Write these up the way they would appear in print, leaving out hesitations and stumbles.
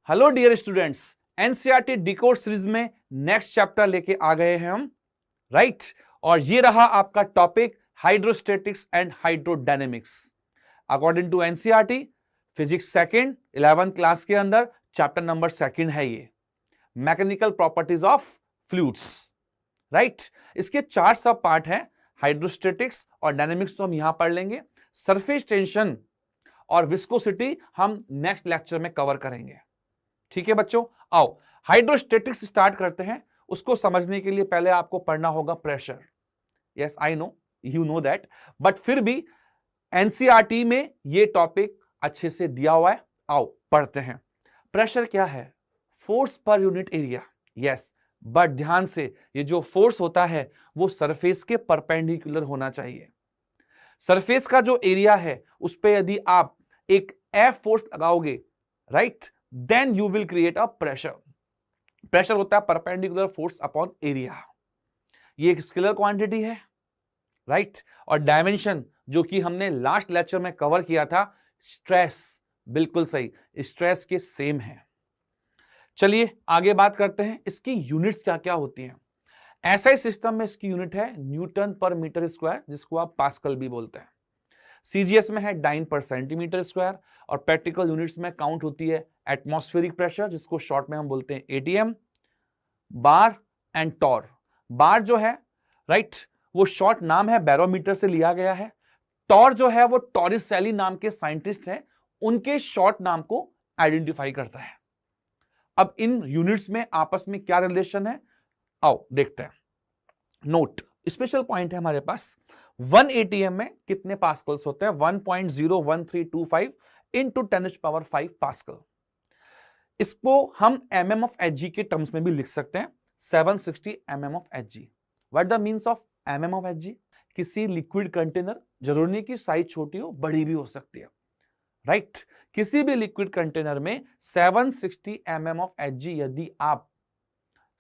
Hello dear students, NCERT decode series में next chapter लेके आ गए हैं हम, राइट। और ये रहा आपका topic hydrostatics and hydrodynamics according to NCERT physics second 11th class के अंदर चैप्टर नंबर 2 है ये, mechanical properties of fluids, right. इसके 4 सब पार्ट हैं, हाइड्रोस्टैटिक्स और डायनेमिक्स तो हम यहां पढ़ लेंगे, सरफेस टेंशन और विस्कोसिटी हम नेक्स्ट लेक्चर में कवर करेंगे। ठीक है बच्चों, आओ हाइड्रोस्टैटिक्स स्टार्ट करते हैं। उसको समझने के लिए पहले आपको पढ़ना होगा pressure. Yes I know, you know that, but फिर भी एनसीईआरटी में ये टॉपिक अच्छे से दिया हुआ है। आओ पढ़ते हैं। प्रेशर क्या है? Force per unit area. Yes, but ध्यान से, ये जो फोर्स होता है वो सरफेस के परपेंडिकुलर होना चाहिए। सरफेस का जो एरिया है उस पे यदि आप एक एफ फोर्स लगाओगे, right, then you will create a pressure. Pressure होता है परपेंडिकुलर फोर्स अपॉन एरिया। ये एक स्केलर क्वांटिटी है, राइट। और डायमेंशन जो कि हमने लास्ट लेक्चर में कवर किया था, स्ट्रेस, बिल्कुल सही, स्ट्रेस के सेम है। चलिए आगे बात करते हैं, इसकी यूनिट्स क्या क्या होती हैं। एसआई सिस्टम में इसकी यूनिट है न्यूटन पर मीटर स्क्वायर, जिसको आप पास्कल भी बोलते हैं। सीजीएस में है डाइन पर सेंटीमीटर स्क्वायर, और प्रैक्टिकल यूनिट्स में काउंट होती है एटमॉस्फेरिक प्रेशर, जिसको शॉर्ट में हम बोलते हैं एटीएम, बार एंड टॉर। बार जो है, राइट, वो शॉर्ट नाम है, बैरोमीटर से लिया गया है। टॉर जो है वो टॉरिसेली नाम के साइंटिस्ट हैं, उनके शॉर्ट नाम को आइडेंटिफाई करता है। अब इन यूनिट्स में आपस में क्या रिलेशन है, आओ देखते हैं। नोट, स्पेशल पॉइंट है हमारे पास, 1 एटीएम में कितने पास्कल्स होते हैं? 1.01325 इंटू 10⁵ पास्कल। इसको हम mm ऑफ Hg के टर्म्स में भी लिख सकते हैं, 760 mm of Hg। What the means of mm of Hg? किसी लिक्विड कंटेनर, जरूरी नहीं कि साइज छोटी हो, बड़ी भी हो सकती है, राइट। किसी भी लिक्विड कंटेनर में 760 mm ऑफ Hg यदि आप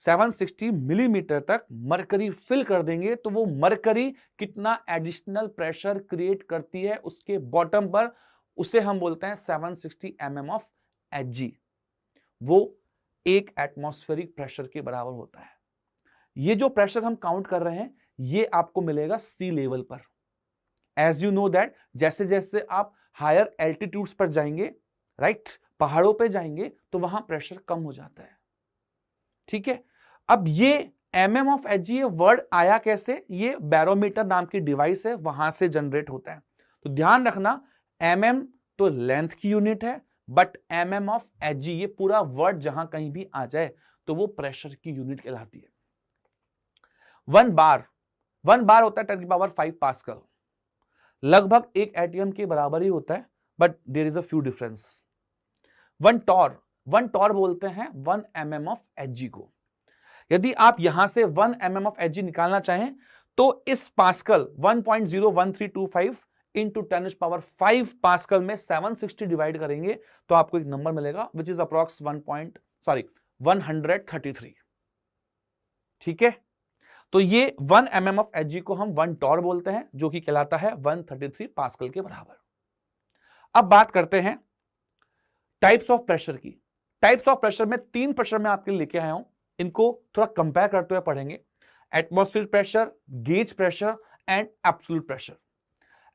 760 मिलीमीटर तक मरकरी फिल कर देंगे तो वो मरकरी कितना एडिशनल प्रेशर क्रिएट करती है उसके बॉटम पर, उसे हम बोलते हैं 760 mm ऑफ Hg। वो एक एटमॉस्फेरिक प्रेशर के बराबर होता है। ये जो प्रेशर हम काउंट कर रहे हैं ये आपको मिलेगा सी लेवल पर। एज यू नो दैट, जैसे जैसे आप हायर एल्टीट्यूड्स पर जाएंगे, राइट, पहाड़ों पे जाएंगे तो वहां प्रेशर कम हो जाता है। ठीक है, अब ये mm ऑफ Hg ये वर्ड आया कैसे? ये बैरोमीटर नाम की डिवाइस है, वहां से जनरेट होता है। तो ध्यान रखना, mm तो लेंथ की यूनिट है, बट mm ऑफ Hg ये पूरा वर्ड जहां कहीं भी आ जाए तो वो प्रेशर की यूनिट कहलाती है। 1 बार होता है 10⁵ पास्कल, लगभग एक एटीएम के बराबर ही होता है, but there is a few difference. 1 torr बोलते हैं 1 mm ऑफ Hg को। यदि आप यहां से 1 mm ऑफ Hg निकालना चाहें तो इस पास्कल 1.01325 इंटू 10⁵ पास्कल में 760 डिवाइड करेंगे तो आपको एक नंबर मिलेगा विच इज अप्रॉक्स 133। ठीक है, तो ये 1 mm ऑफ Hg को हम 1 टॉर बोलते हैं, जो कि कहलाता है 133 पास्कल के बराबर। अब बात करते हैं टाइप्स ऑफ प्रेशर की। टाइप्स ऑफ प्रेशर में 3 प्रेशर में आपके लिए लेके आया हूं, इनको थोड़ा कंपेयर करते हुए पढ़ेंगे। Atmospheric pressure, gauge pressure and absolute pressure.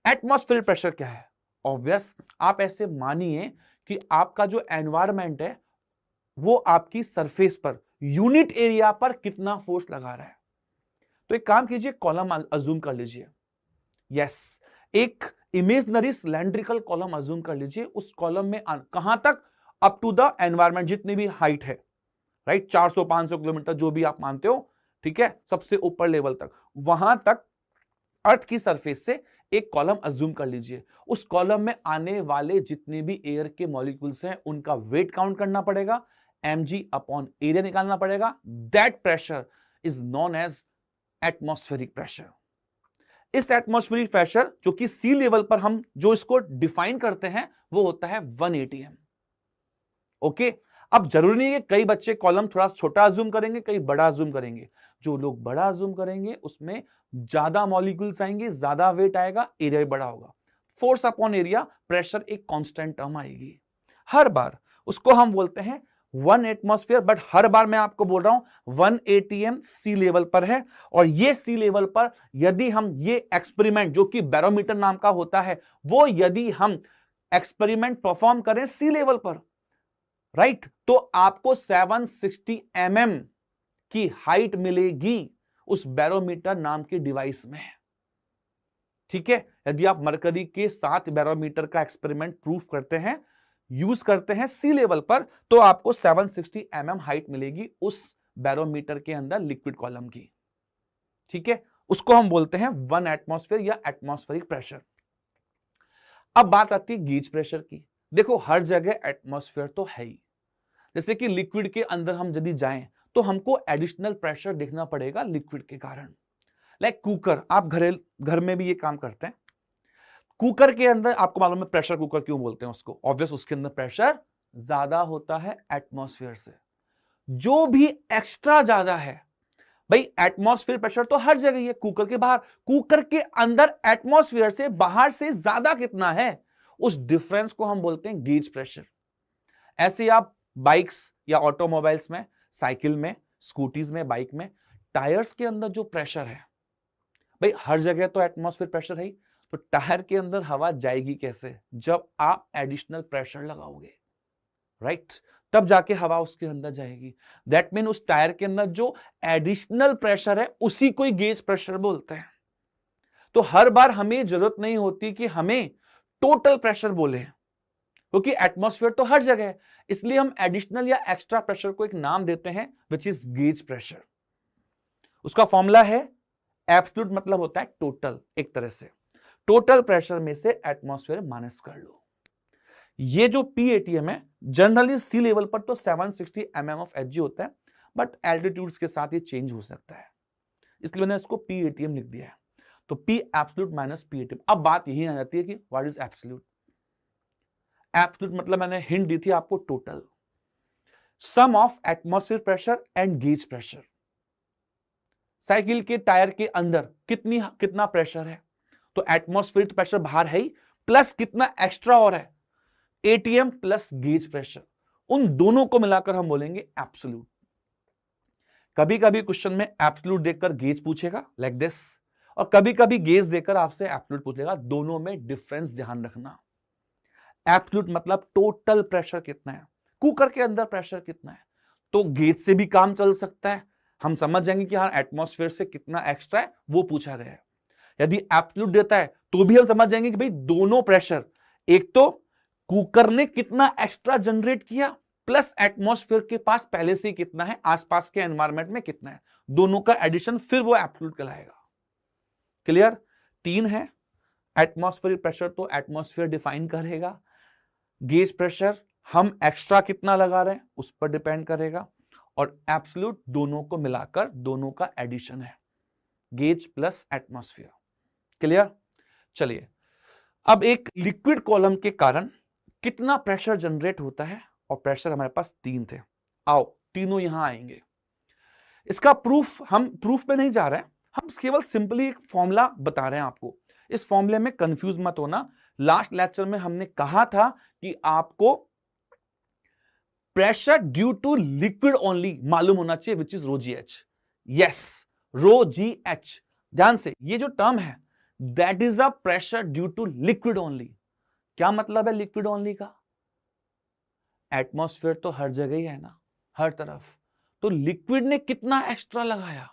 Atmospheric pressure क्या है? ऑब्वियस, आप ऐसे मानिए कि आपका जो एनवायरमेंट है वो आपकी सरफेस पर यूनिट एरिया पर कितना फोर्स लगा रहा है। तो एक काम कीजिए, कॉलम अज्यूम कर लीजिए। यस, एक इमेजिनरी सिलेंड्रिकल कॉलम अज्यूम कर लीजिए। उस कॉलम में कहां तक? अप टू द एनवायरमेंट, जितनी भी हाइट है, राइट, 400-500 किलोमीटर जो भी आप मानते हो, ठीक है, सबसे ऊपर लेवल तक, वहां तक अर्थ की सरफेस से एक कॉलम अज्यूम कर लीजिए। उस कॉलम में आने वाले जितने भी एयर के मॉलिक्यूल्स हैं उनका वेट काउंट करना पड़ेगा, mg अपॉन एरिया निकालना पड़ेगा। That pressure is known as atmospheric pressure. इस एटमॉस्फेरिक प्रेशर जो कि सी लेवल पर हम जो इसको डिफाइन करते हैं वो होता है 1 atm। ओके, अब जरूरी नहीं है, कई बच्चे कॉलम थोड़ा छोटा अज्यूम करेंगे, कई बड़ा अज्यूम करेंगे। जो लोग बड़ा अज्यूम करेंगे उसमें ज्यादा मॉलिक्यूल्स आएंगे, ज्यादा वेट आएगा, एरिया भी बड़ा होगा। फोर्स अपॉन एरिया, प्रेशर एक कांस्टेंट टर्म आएगी हर बार, उसको हम बोलते हैं 1 एटमॉस्फेयर, बट हर बार मैं आपको बोल रहा हूं 1 atm सी लेवल पर है। और ये सी लेवल पर यदि हम ये एक्सपेरिमेंट जो कि बैरोमीटर नाम का होता है, वो यदि हम एक्सपेरिमेंट परफॉर्म करें सी लेवल पर, राइट, तो आपको 760 mm की हाइट मिलेगी उस बैरोमीटर नाम के डिवाइस में। ठीक है, यदि आप मरकरी के साथ बैरोमीटर का एक्सपेरिमेंट प्रूफ करते हैं, यूज करते हैं सी लेवल पर, तो आपको 760 mm हाइट मिलेगी उस बैरोमीटर के अंदर लिक्विड कॉलम की। ठीक है, उसको हम बोलते हैं 1 एटमॉस्फेयर या एटमॉस्फेरिक प्रेशर। अब बात आती है गेज प्रेशर की। देखो हर जगह एटमॉस्फेयर तो है ही, जैसे कि लिक्विड के अंदर हम यदि जाएं तो हमको एडिशनल प्रेशर देखना पड़ेगा लिक्विड के कारण। लाइक कुकर, आप घर में भी ये काम करते हैं। कुकर के अंदर आपको मालूम है प्रेशर कुकर क्यों बोलते हैं उसको, ऑब्वियस उसके अंदर प्रेशर ज्यादा होता है एटमॉस्फेयर से। जो भी एक्स्ट्रा ज्यादा है भाई, एटमॉस्फेयर प्रेशर तो हर जगह है, कुकर के बाहर, कुकर के अंदर एटमॉस्फेयर से बाहर से ज्यादा कितना है, उस डिफरेंस को हम बोलते हैं गेज प्रेशर। ऐसे आप बाइक्स या ऑटोमोबाइल्स में, साइकिल में, स्कूटीज में, बाइक में, टायर्स के अंदर जो प्रेशर है भाई, हर जगह तो एटमॉस्फेयर प्रेशर है, तो टायर के अंदर हवा जाएगी कैसे, जब आप एडिशनल प्रेशर लगाओगे, राइट, तब जाके हवा उसके अंदर जाएगी। दैट मीन उस टायर के अंदर जो एडिशनल प्रेशर है उसी को गेज प्रेशर बोलते हैं। तो हर बार हमें जरूरत नहीं होती कि हमें टोटल प्रेशर बोले, क्योंकि एटमॉस्फेयर तो हर जगह है, इसलिए हम एडिशनल या एक्स्ट्रा प्रेशर को एक नाम देते हैं विच इज गेज प्रेशर। उसका फॉर्मूला है एब्सोल्यूट, मतलब होता है टोटल, एक तरह से टोटल प्रेशर में से एटमॉस्फेयर माइनस कर लो। ये जो PATM है जनरली सी लेवल पर तो 760 mm ऑफ Hg होता है, बट एल्टीट्यूड्स के साथ ये चेंज हो सकता है, इसलिए मैंने इसको PATM लिख दिया है। तो P एब्सोल्यूट माइनस PATM। अब बात यही आ जाती है कि व्हाट इज एब्सोल्यूट। एब्सोल्यूट मतलब मैंने हिंट दी थी आपको, total sum of atmosphere pressure and gauge pressure. Cycle के टायर के अंदर कितना प्रेशर है, तो एटमॉस्फेयर प्रेशर बाहर है ही, प्लस कितना एक्स्ट्रा और है, ATM प्लस गेज प्रेशर, उन दोनों को मिलाकर हम बोलेंगे एब्सोल्यूट। कभी कभी क्वेश्चन में एब्सोल्यूट देखकर गेज पूछेगा लाइक दिस, और कभी कभी गेज देकर आपसे एब्सोल्यूट पूछेगा, दोनों में डिफरेंस ध्यान रखना। एब्सोल्यूट मतलब टोटल प्रेशर कितना है, कुकर के अंदर प्रेशर कितना है, तो गेज से भी काम चल सकता है, हम समझ जाएंगे कि हाँ एटमॉस्फेयर से कितना एक्स्ट्रा है वो पूछा गया है। यदि एब्सोल्यूट देता है तो भी हम समझ जाएंगे कि भाई दोनों प्रेशर, एक तो कुकर ने कितना एक्स्ट्रा जनरेट किया, प्लस एटमॉस्फेयर के पास पहले से कितना है, आसपास के एनवायरमेंट में कितना है, दोनों का एडिशन, फिर वो एब्सोल्यूट कहलाएगा। क्लियर? 3 है, एटमॉस्फेरिक प्रेशर तो एटमॉस्फेयर डिफाइन करेगा, गेज प्रेशर हम एक्स्ट्रा कितना लगा रहे हैं उस पर डिपेंड करेगा, और एब्सोल्यूट दोनों को मिलाकर दोनों का एडिशन है, गेज प्लस एटमॉस्फेयर। क्लियर? चलिए, अब एक लिक्विड कॉलम के कारण कितना प्रेशर जनरेट होता है, और प्रेशर हमारे पास 3 थे, आओ तीनों यहां आएंगे। इसका प्रूफ, हम प्रूफ पे नहीं जा रहे हैं, हम केवल सिंपली एक फॉर्मूला बता रहे हैं आपको। इस फॉर्मूले में कंफ्यूज मत होना, लास्ट लेक्चर में हमने कहा था कि आपको pressure due to liquid only मालूम होना चाहिए, which is ρGH। Yes, ρGH, ध्यान से, ये जो टर्म है that is a pressure due to liquid only. क्या मतलब है लिक्विड ओनली का? एटमॉस्फेयर तो हर जगह ही है ना, हर तरफ, तो लिक्विड ने कितना एक्स्ट्रा लगाया,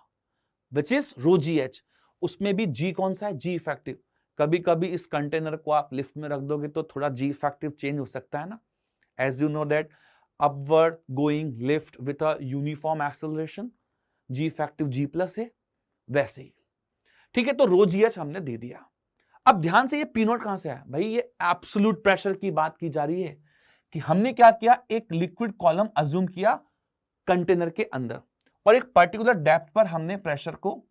विच इज ρGH। उसमें भी G कौन सा है, G इफेक्टिव। कभी कभी इस कंटेनर को आप लिफ्ट में रख दोगे तो थोड़ा G इफेक्टिव चेंज हो सकता है ना, as you know that upward going lift with a uniform acceleration, G effective G plus है, वैसे ही। ठीक है, तो ρGH हमने दे दिया। अब ध्यान से, ये P नॉट कहां से आया भाई, ये एब्सोल्यूट प्रेशर की बात की जा रही है कि हमने क्या किया, एक लिक्विड कॉलम अज्यूम किया कंटेनर के अंदर, और एक पर्टिकुलर डेप्थ पर हमने प्रेशर को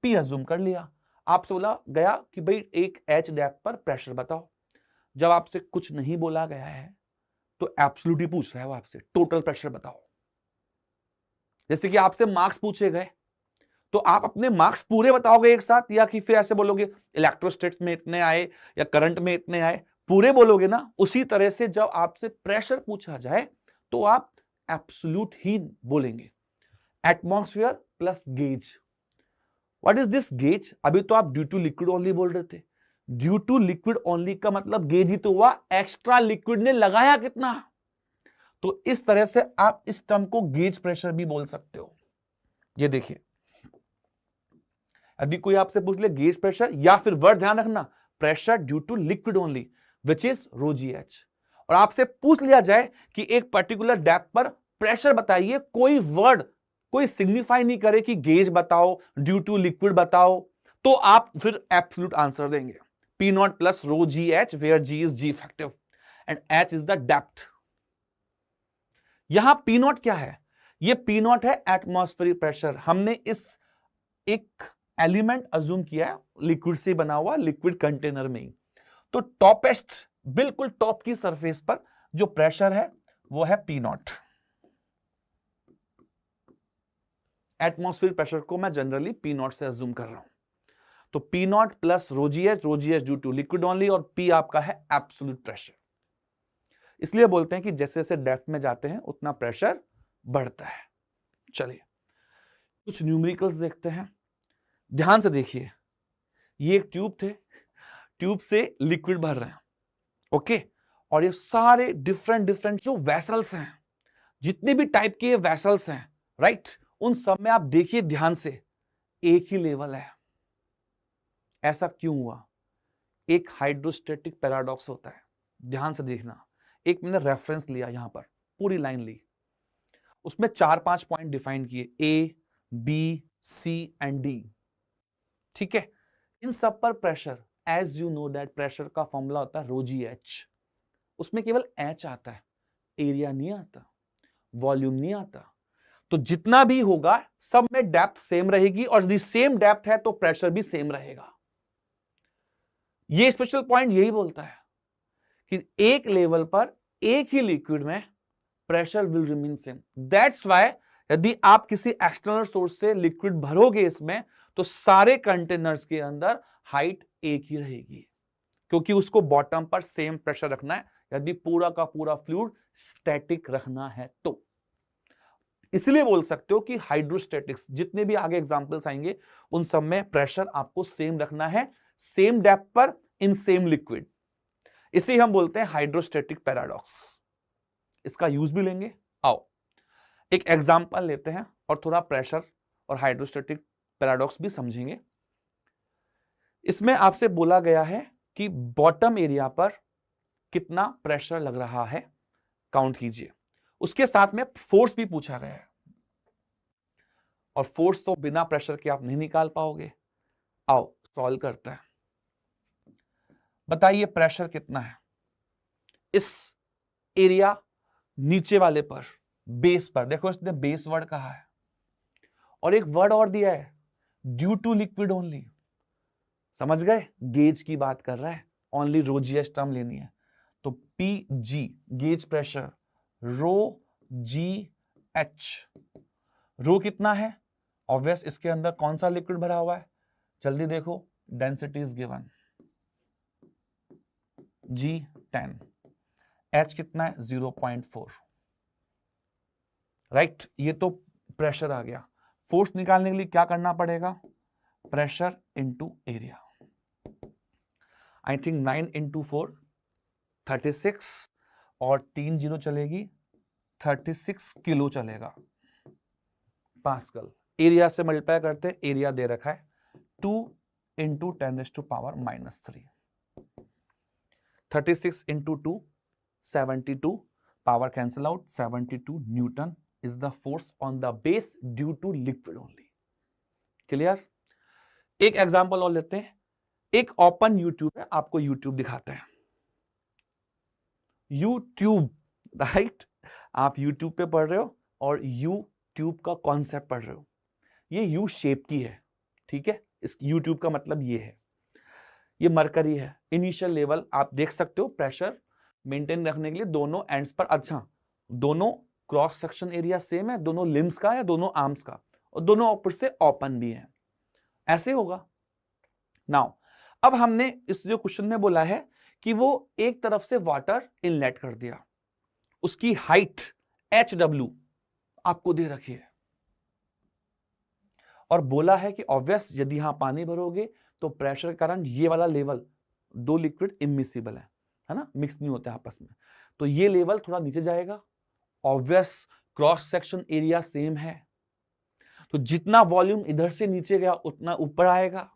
P अज्यूम कर लिया। आपसे बोला गया कि भाई एक H डेप्थ पर प्रेशर बताओ। जब आपसे कुछ नहीं बोला गया है तो एब्सोल्यूट ही पूछ रहा है वो आपसे, टोटल प्रेशर बताओ। जैसे कि आपसे मार्क्स पूछे गए तो आप अपने मार्क्स पूरे बताओगे एक साथ, या कि फिर ऐसे बोलोगे इलेक्ट्रोस्टैट्स में इतने आए या करंट में इतने आए, पूरे बोलोगे ना। उसी तरह से जब आपसे प्रेशर पूछा जाए तो आप एब्सोल्यूट ही बोलेंगे। Atmosphere plus gauge. What is this gauge? अभी तो आप ड्यू टू लिक्विड ओनली बोल रहे थे। ड्यू टू लिक्विड ओनली का मतलब गेज ही तो हुआ, एक्स्ट्रा लिक्विड ने लगाया कितना। तो इस तरह से आप इस टर्म को गेज प्रेशर भी बोल सकते हो। ये देखिए, यदि कोई आपसे पूछ ले गेज प्रेशर, या फिर वर्ड ध्यान रखना, pressure due to liquid only which is rho G H, और आपसे पूछ लिया जाए कि एक पर्टिकुलर डेप्थ पर प्रेशर बताइए, कोई वर्ड कोई सिग्निफाई नहीं करे कि गेज बताओ, ड्यू टू लिक्विड बताओ, तो आप फिर एब्सोल्यूट आंसर देंगे। P naught plus rho G H, where G is G effective and H is the depth. यहां पी नॉट क्या है? ये पी नॉट है एटमॉस्फेरिक प्रेशर। हमने इस एक एलिमेंट अज्यूम किया है लिक्विड से बना हुआ, लिक्विड कंटेनर में ही। तो टॉपेस्ट, बिल्कुल टॉप की सरफेस पर जो प्रेशर है वो है पी नॉट। एटमॉस्फेरिक प्रेशर को मैं जनरली पी नॉट से अज्यूम कर रहा हूं। तो P naught plus rho G H due to liquid only, और पी आपका है एब्सोल्यूट प्रेशर। इसलिए बोलते हैं कि जैसे जैसे डेप्थ में जाते हैं उतना प्रेशर बढ़ता है। चलिए कुछ न्यूमेरिकल्स देखते हैं, ध्यान से देखिए। ये एक ट्यूब थे, ट्यूब से लिक्विड भर रहे हैं, ओके, और ये सारे डिफरेंट डिफरेंट जो वेसल्स हैं, जितने भी टाइप के वेसल्स हैं, राइट, उन सब में आप देखिए ध्यान से एक ही लेवल है। ऐसा क्यों हुआ? एक हाइड्रोस्टैटिक पैराडॉक्स होता है, ध्यान से देखना। एक मैंने रेफरेंस लिया, यहां पर पूरी लाइन ली, उसमें 4-5 पॉइंट डिफाइन किए, A B C and D, ठीक है। इन सब पर pressure, as you know that pressure का फॉर्मूला होता है रो जी एच। उसमें केवल एच आता है, एरिया नहीं आता, वॉल्यूम नहीं आता। तो जितना भी होगा सब में डेप्थ सेम रहेगी, और यदि सेम डेप्थ है तो प्रेशर भी सेम रहेगा। ये स्पेशल पॉइंट यही बोलता है कि एक लेवल पर एक ही लिक्विड में pressure will remain same. That's why यदि आप किसी एक्सटर्नल सोर्स से लिक्विड भरोगे इसमें, तो सारे कंटेनर्स के अंदर हाइट एक ही रहेगी, क्योंकि उसको बॉटम पर सेम प्रेशर रखना है यदि पूरा का पूरा फ्लूइड स्टैटिक रखना है तो। इसलिए बोल सकते हो कि हाइड्रोस्टैटिक्स, जितने भी आगे एग्जांपल्स आएंगे उन सब में प्रेशर आपको सेम रखना है, सेम डेप्थ पर इन सेम लिक्विड। इसे हम बोलते हैं हाइड्रोस्टैटिक पैराडॉक्स। इसका यूज भी लेंगे। आओ एक एग्जांपल लेते हैं और थोड़ा प्रेशर और हाइड्रोस्टैटिक पैराडॉक्स भी समझेंगे। इसमें आपसे बोला गया है कि बॉटम एरिया पर कितना प्रेशर लग रहा है, काउंट कीजिए। उसके साथ में फोर्स भी पूछा गया है, और फोर्स तो बिना प्रेशर के आप नहीं निकाल पाओगे। आओ सॉल्व करते हैं। बताइए प्रेशर कितना है इस एरिया नीचे वाले पर, बेस पर। देखो इसने बेस वर्ड कहा है, और एक वर्ड और दिया है ड्यू टू लिक्विड ओनली। समझ गए? गेज की बात कर रहा है, ओनली रो जी एच टर्म लेनी है। तो पी जी गेज प्रेशर, रो जी एच। रो कितना है? ऑब्वियस, इसके अंदर कौन सा लिक्विड भरा हुआ है, जल्दी देखो, density is given G10, H कितना है 0.4, राइट। ये तो प्रेशर आ गया। फोर्स निकालने के लिए क्या करना पड़ेगा? Pressure into area. I think 9 into 4 36, और 3 जीरो चलेगी, 36 किलो चलेगा, पास्कल। एरिया से मल्टीप्लाई करते, एरिया दे रखा है 2 into 10⁻³ 36 into 2 72, power cancel out, 72 Newton is the force on the base due to liquid only. Clear? एक एग्जांपल और लेते हैं। एक ओपन यूट्यूब है, आपको यूट्यूब दिखाते हैं। यूट्यूब, राइट, आप यूट्यूब पे पढ़ रहे हो और यूट्यूब का कॉन्सेप्ट पढ़ रहे हो। ये यू शेप की है, ठीक है। इस यूट्यूब का मतलब ये है, ये मरकरी है। इनिशियल लेवल आप देख सकते हो, प्रेशर मेंटेन रखने के लिए दोनों एंड्स पर, अच्छा दोनों क्रॉस सेक्शन एरिया सेम है, दोनों लिम्स का या दोनों आर्म्स का, और दोनों ऊपर से ओपन भी है, ऐसे होगा। नाउ अब हमने इस जो क्वेश्चन में बोला है कि वो एक तरफ से वाटर इनलेट कर दिया, उसकी हाइट HW आपको दे रखी है और बोला है कि ऑब्वियस यदि यहां पानी भरोगे तो प्रेशर के कारण ये वाला लेवल, दो लिक्विड इमिसिबल है ना, मिक्स नहीं होते आपस में, तो ये लेवल थोड़ा नीचे जाएगा। Obvious cross section area same है, तो जितना वॉल्यूम इधर से नीचे गया उतना ऊपर आएगा।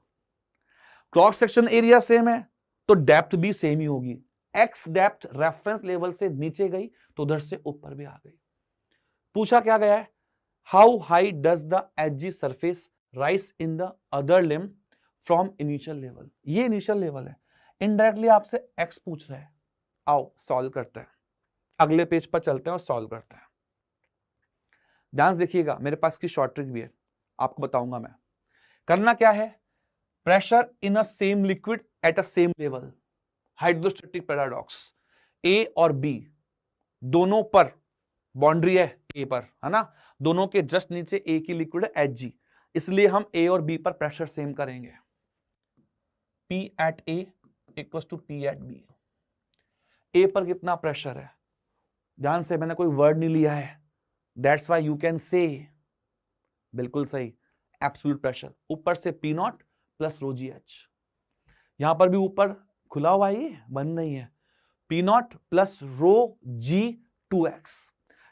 क्रॉस सेक्शन एरिया सेम है तो डेप्थ भी सेम ही होगी। एक्स डेप्थ रेफरेंस लेवल से नीचे गई तो उधर से ऊपर भी आ गई। पूछा क्या गया है, how high does the AG surface rise in the other limb from initial level. ये इनिशियल लेवल है, इनडायरेक्टली आपसे एक्स पूछ रहा है। आओ सॉल्व करते हैं, अगले पेज पर चलते हैं और सॉल्व करते हैं। ध्यान देखिएगा, मेरे पास की शॉर्ट ट्रिक भी है, आपको बताऊंगा मैं। करना क्या है, pressure in a same liquid at a same level, hydrostatic paradox. A और बी दोनों पर बाउंड्री है, ए पर है ना, दोनों के जस्ट नीचे ए की लिक्विड है Hg, इसलिए हम ए और बी पर प्रेशर सेम करेंगे। P at A equals to P at B. A पर कितना प्रेशर है, ध्यान से, मैंने कोई वर्ड नहीं लिया है, दैट्स व्हाई यू कैन से, बिल्कुल सही, एब्सोल्यूट प्रेशर। ऊपर से P naught plus rho G H, यहां पर भी ऊपर खुला हुआ है, ये बंद नहीं है, P naught plus rho G 2x।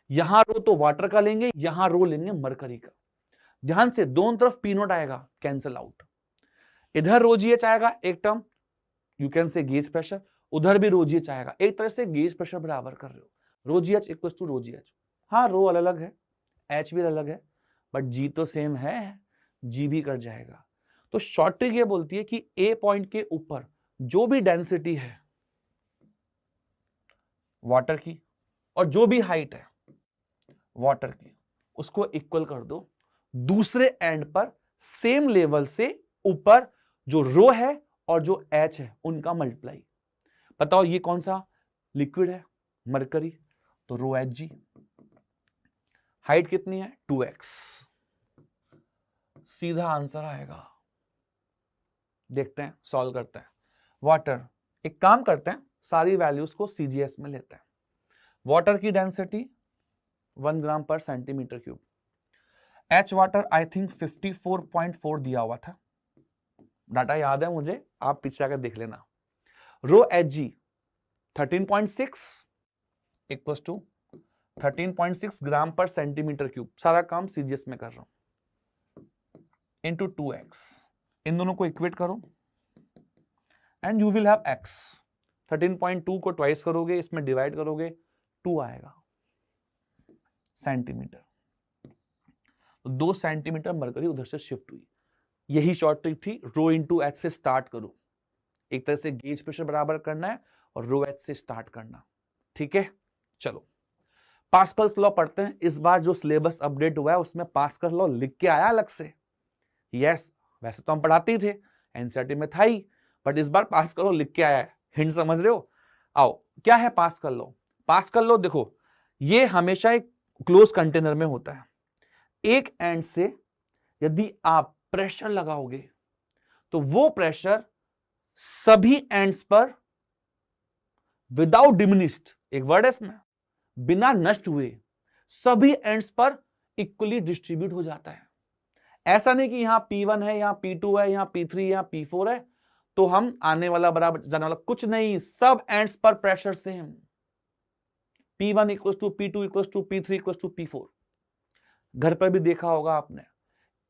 यहां रो तो वाटर का लेंगे, यहां रो लेंगे मरकरी का। ध्यान से, दोनों तरफ P नॉट आएगा, कैंसिल आउट, इधर रो जी एच आएगा एक टर्म, यू कैन से गेज प्रेशर, उधर भी रो जी एच आएगा। एक तरह से गेज प्रेशर बराबर कर रहे हो, rho G H equal to rho G H. हाँ रो अलग अलग है, एच भी अलग है, बट जी तो सेम है, जी भी कट जाएगा। तो शॉर्ट ट्रिक ये बोलती है कि ए पॉइंट के ऊपर जो भी डेंसिटी है वाटर की और जो भी हाइट है वाटर की, उसको इक्वल कर दो, दूसरे एंड पर सेम लेवल से ऊपर जो रो है और जो एच है उनका मल्टीप्लाई। बताओ ये कौन सा लिक्विड है, मरकरी, तो रो एच जी, हाइट कितनी है 2x, सीधा आंसर आएगा। देखते हैं, सॉल्व करते हैं। वाटर, एक काम करते हैं, सारी वैल्यूज को सीजीएस में लेते हैं। वाटर की डेंसिटी 1 ग्राम पर centimetre cube, H water I think 54.4 दिया हुआ था, डाटा याद है मुझे, आप पीछे आकर देख लेना। रो एच जी 13.6 इक्वल्स टू 13.6 ग्राम पर सेंटीमीटर क्यूब, सारा काम सीजीएस में कर रहा हूं, इंटू 2x, इन दोनों को इक्वेट करो and you will have x। 13.2 को ट्वाइस करोगे, इसमें डिवाइड करोगे, 2 आएगा सेंटीमीटर, तो 2 सेंटीमीटर मरकरी उधर से शिफ्ट हुई। यही शॉर्ट ट्रिक थी, रो इंटू एच से स्टार्ट करो, एक तरह से गेज प्रेशर बराबर करना है और रो एच से स्टार्ट करना, ठीक है। चलो पास्कल्स लॉ पढ़ते हैं। इस बार जो सिलेबस अपडेट हुआ है उसमें पास्कल लॉ लिख के आया अलग से। यस, वैसे तो हम पढ़ाते ही थे, एनसीईआरटी में था ही, बट इस बार पास्कल लॉ लिख के आया है। हिंट समझ रहे हो? आओ, क्या है पास्कल लॉ? पास्कल लॉ देखो, ये हमेशा एक क्लोज कंटेनर में होता है। एक एंड से यदि आप प्रेशर लगाओगे तो वो प्रेशर सभी एंड्स पर विदाउट डिमिनिश्ड, एक वर्ड है इसमें, बिना नष्ट हुए सभी एंड्स पर इक्वली डिस्ट्रीब्यूट हो जाता है। ऐसा नहीं कि यहां P1 है, यहां P2 है, यहां P3 है, यहां P4 है, तो हम आने वाला बराबर जाने वाला, कुछ नहीं, सब एंड्स पर pressure same. P1 equals to P2 equals to P3 equals to P4। घर पर भी देखा होगा आपने,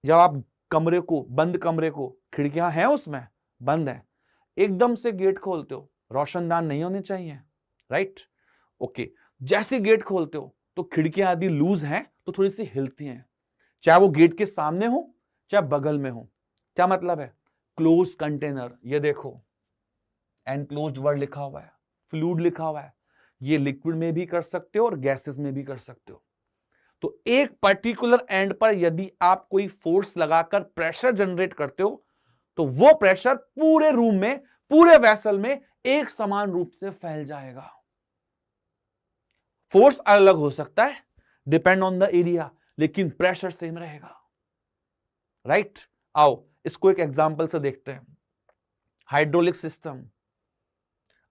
जब आप कमरे को, बंद कमरे को, खिड़कियां हैं उसमें बंद है, एकदम से गेट खोलते हो, रोशनदान नहीं होने चाहिए, राइट? ओके, जैसे गेट खोलते हो तो खिड़कियां आदि लूज हैं तो थोड़ी सी हिलती हैं, चाहे वो गेट के सामने हो चाहे बगल में हो। क्या मतलब है? क्लोज कंटेनर, ये देखो एनक्लोज्ड वर्ड लिखा हुआ है, फ्लूइड लिखा हुआ है, ये लिक्विड में भी कर सकते हो और गैसेस में भी कर सकते हो। तो एक पर्टिकुलर एंड पर यदि आप कोई फोर्स लगाकर प्रेशर जनरेट करते हो तो वो प्रेशर पूरे रूम में, पूरे वेसल में एक समान रूप से फैल जाएगा। फोर्स अलग हो सकता है डिपेंड ऑन द एरिया, लेकिन प्रेशर सेम रहेगा, राइट? आओ इसको एक एग्जांपल से देखते हैं। हाइड्रोलिक सिस्टम,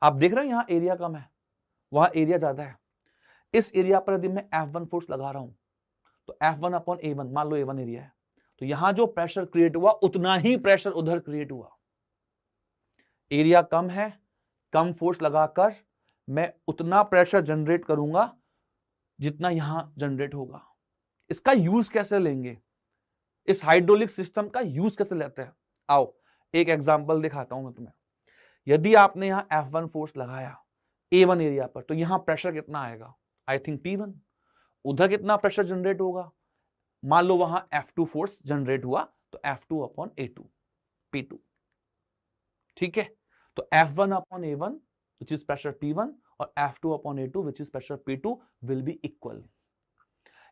आप देख रहे हो यहां एरिया कम है, वहां एरिया ज्यादा है। इस एरिया पर यदि मैं F1 फोर्स लगा रहा हूं तो F1 अपॉन A1, मान लो A1 एरिया है, तो यहां जो प्रेशर क्रिएट हुआ उतना ही प्रेशर उधर क्रिएट हुआ। एरिया कम है, कम फोर्स लगाकर मैं उतना प्रेशर जनरेट करूंगा जितना यहां जनरेट होगा। इसका यूज कैसे लेंगे, इस हाइड्रोलिक सिस्टम का यूज कैसे लेते हैं, आओ एक एग्जांपल दिखाता हूं मैं तुम्हें। यदि आपने यहां F1 फोर्स लगाया A1 एरिया पर, तो यहां प्रेशर कितना आएगा, आई थिंक P1। उधर कितना प्रेशर जनरेट होगा, मान लो वहां F2 फोर्स जनरेट हुआ तो F2 अपॉन A2 P2, ठीक है। तो F1 upon A1 which is pressure P1 और F2 upon A2 which is pressure P2 will be equal।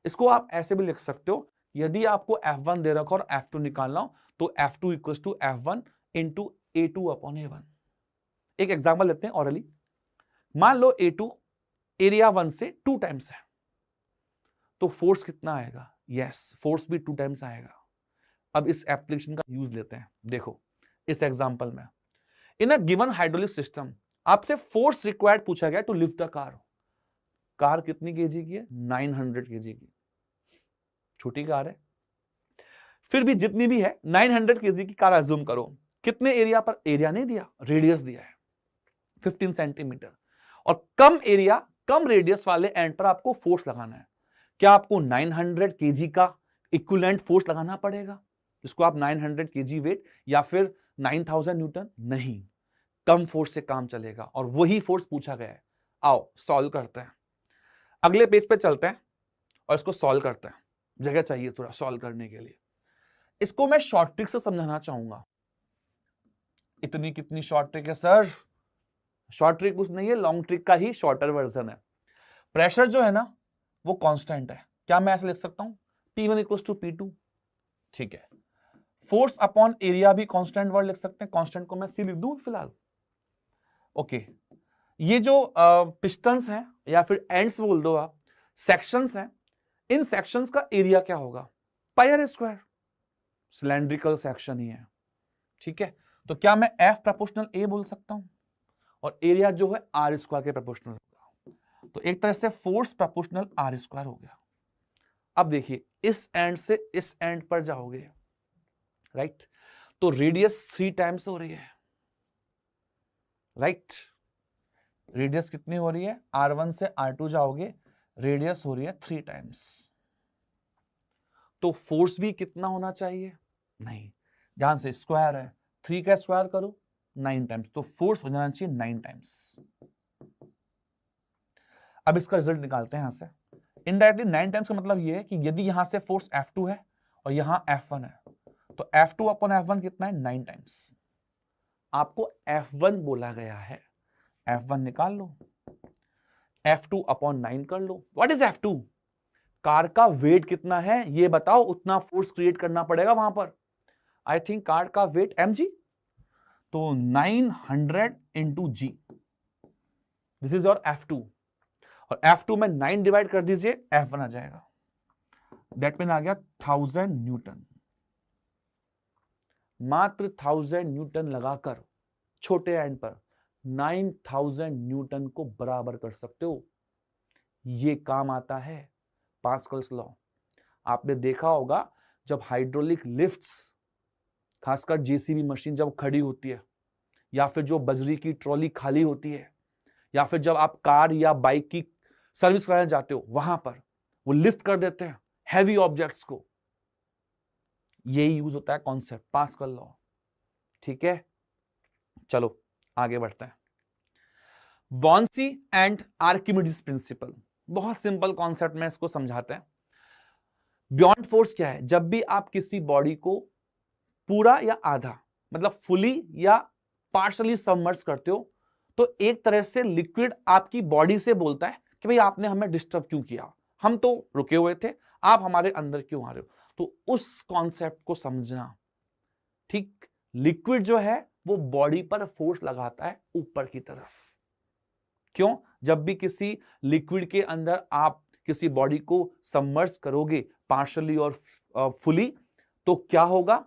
इसको आप ऐसे भी लिख सकते हो, यदि आपको F1 दे रखा और F2 निकालना हो तो F2 equals to F1 into A2 upon A1। एक एग्जांपल लेते हैं ऑरली। मान लो A2 एरिया 1 से 2 टाइम्स है, तो फोर्स कितना आएगा, यस फोर्स भी 2 टाइम्स आएगा। अब इस एप्लीकेशन का यूज लेते हैं। देखो इस एग्जांपल में in a given hydraulic system आपसे फोर्स रिक्वायर्ड पूछा गया to lift the car. Car कितनी केजी की है, 900 केजी की, छोटी कार है, फिर भी जितनी भी है 900 केजी की कार अज्यूम करो। कितने एरिया पर, एरिया नहीं दिया, रेडियस दिया है 15 सेंटीमीटर, और कम एरिया कम रेडियस वाले एंड पर आपको फोर्स लगाना है। क्या आपको 900 केजी का इक्विवेलेंट फोर्स लगाना पड़ेगा, जिसको आप 900 केजी वेट या फिर 9000 न्यूटन, नहीं, कम फोर्स से काम चलेगा और वही फोर्स पूछा गया है। आओ सॉल्व करते हैं, अगले पेज पे चलते हैं और इसको सॉल्व करते हैं। जगह चाहिए थोड़ा सॉल्व करने के लिए। इसको मैं शॉर्ट ट्रिक से समझाना चाहूंगा। इतनी कितनी शॉर्ट ट्रिक है सर, शॉर्ट ट्रिक कुछ नहीं है, लॉन्ग ट्रिक का ही शॉर्टर वर्जन है। प्रेशर जो है ना वो कांस्टेंट है, क्या मैं ऐसे लिख सकता हूं P1 इक्वल्स टू P2, ठीक है। फोर्स अपॉन एरिया भी कांस्टेंट वर्ड लिख सकते हैं, कांस्टेंट को मैं C लिख दूं फिलहाल, ओके। ये जो पिस्टन्स हैं या फिर एंड्स बोल दो आप, सेक्शंस हैं, इन सेक्शंस का एरिया क्या होगा, पाई आर स्क्वायर, सिलेंड्रिकल सेक्शन ही है, ठीक है। तो क्या मैं F प्रोपोर्शनल A बोल सकता हूं, और एरिया जो है R स्क्वायर के प्रोपोर्शनल होगा। तो एक तरह से फोर्स प्रोपोर्शनल R स्क्वायर हो गया। अब देखिए इस एंड से इस एंड पर जाओगे, राइट, तो रेडियस 3 टाइम्स हो रही है, राइट। रेडियस कितनी हो रही है, R1 से R2 जाओगे, रेडियस हो रही है 3 टाइम्स। तो फोर्स भी कितना होना चाहिए, नहीं, ध्यान से स्क्वायर है, 3 का स्क्वायर करो 9 टाइम्स, तो फोर्स हो जाना चाहिए 9 टाइम्स। अब इसका रिजल्ट निकालते हैं यहां से। इनडायरेक्टली 9 टाइम्स का मतलब ये है कि यदि यहां से फोर्स F2 है और यहां F1 है, तो F2 अपॉन F1 कितना है, 9 टाइम्स। आपको F1 बोला गया है, F1 निकाल लो, F2 अपॉन 9 कर लो। व्हाट इज F2, कार का वेट कितना है ये बताओ, उतना फोर्स क्रिएट करना पड़ेगा वहां पर। आई थिंक कार का वेट mg, तो 900 into G, this is your F2, और F2 में 9 डिवाइड कर दीजिए, F1 आ जाएगा, दैट मीन आ गया 1000 न्यूटन। मात्र 1000 न्यूटन लगाकर छोटे एंड पर 9000 न्यूटन को बराबर कर सकते हो। ये काम आता है पास्कल्स लॉ। आपने देखा होगा जब हाइड्रोलिक लिफ्ट्स, खासकर जेसीबी मशीन जब खड़ी होती है, या फिर जो बजरी की ट्रॉली खाली होती है, या फिर जब आप कार या बाइक की सर्विस कराने जाते हो, वहां पर वो लिफ्ट कर देते हैं हैवी ऑब्जेक्ट्स को। यही यूज होता है कॉन्सेप्ट पास्कल लॉ, ठीक है। चलो आगे बढ़ते हैं। बॉन्सी एंड आर्किमिडीज प्रिंसिपल, बहुत सिंपल कॉन्सेप्ट में इसको समझाते हैं। बियॉन्ड फोर्स क्या है, जब भी आप किसी बॉडी को पूरा या आधा, मतलब फुली या पार्शली सबमर्ज करते हो, तो एक तरह से लिक्विड आपकी बॉडी से बोलता है कि भाई आपने हमें डिस्टर्ब क्यों किया, हम तो रुके हुए थे, आप हमारे अंदर क्यों आ रहे हो। तो उस कॉन्सेप्ट को समझना, ठीक। लिक्विड जो है वो बॉडी पर फोर्स लगाता है ऊपर की तरफ। क्यों, जब भी किसी लिक्विड के अंदर आप किसी बॉडी को सबमर्ज करोगे पार्शली और फुली, तो क्या होगा,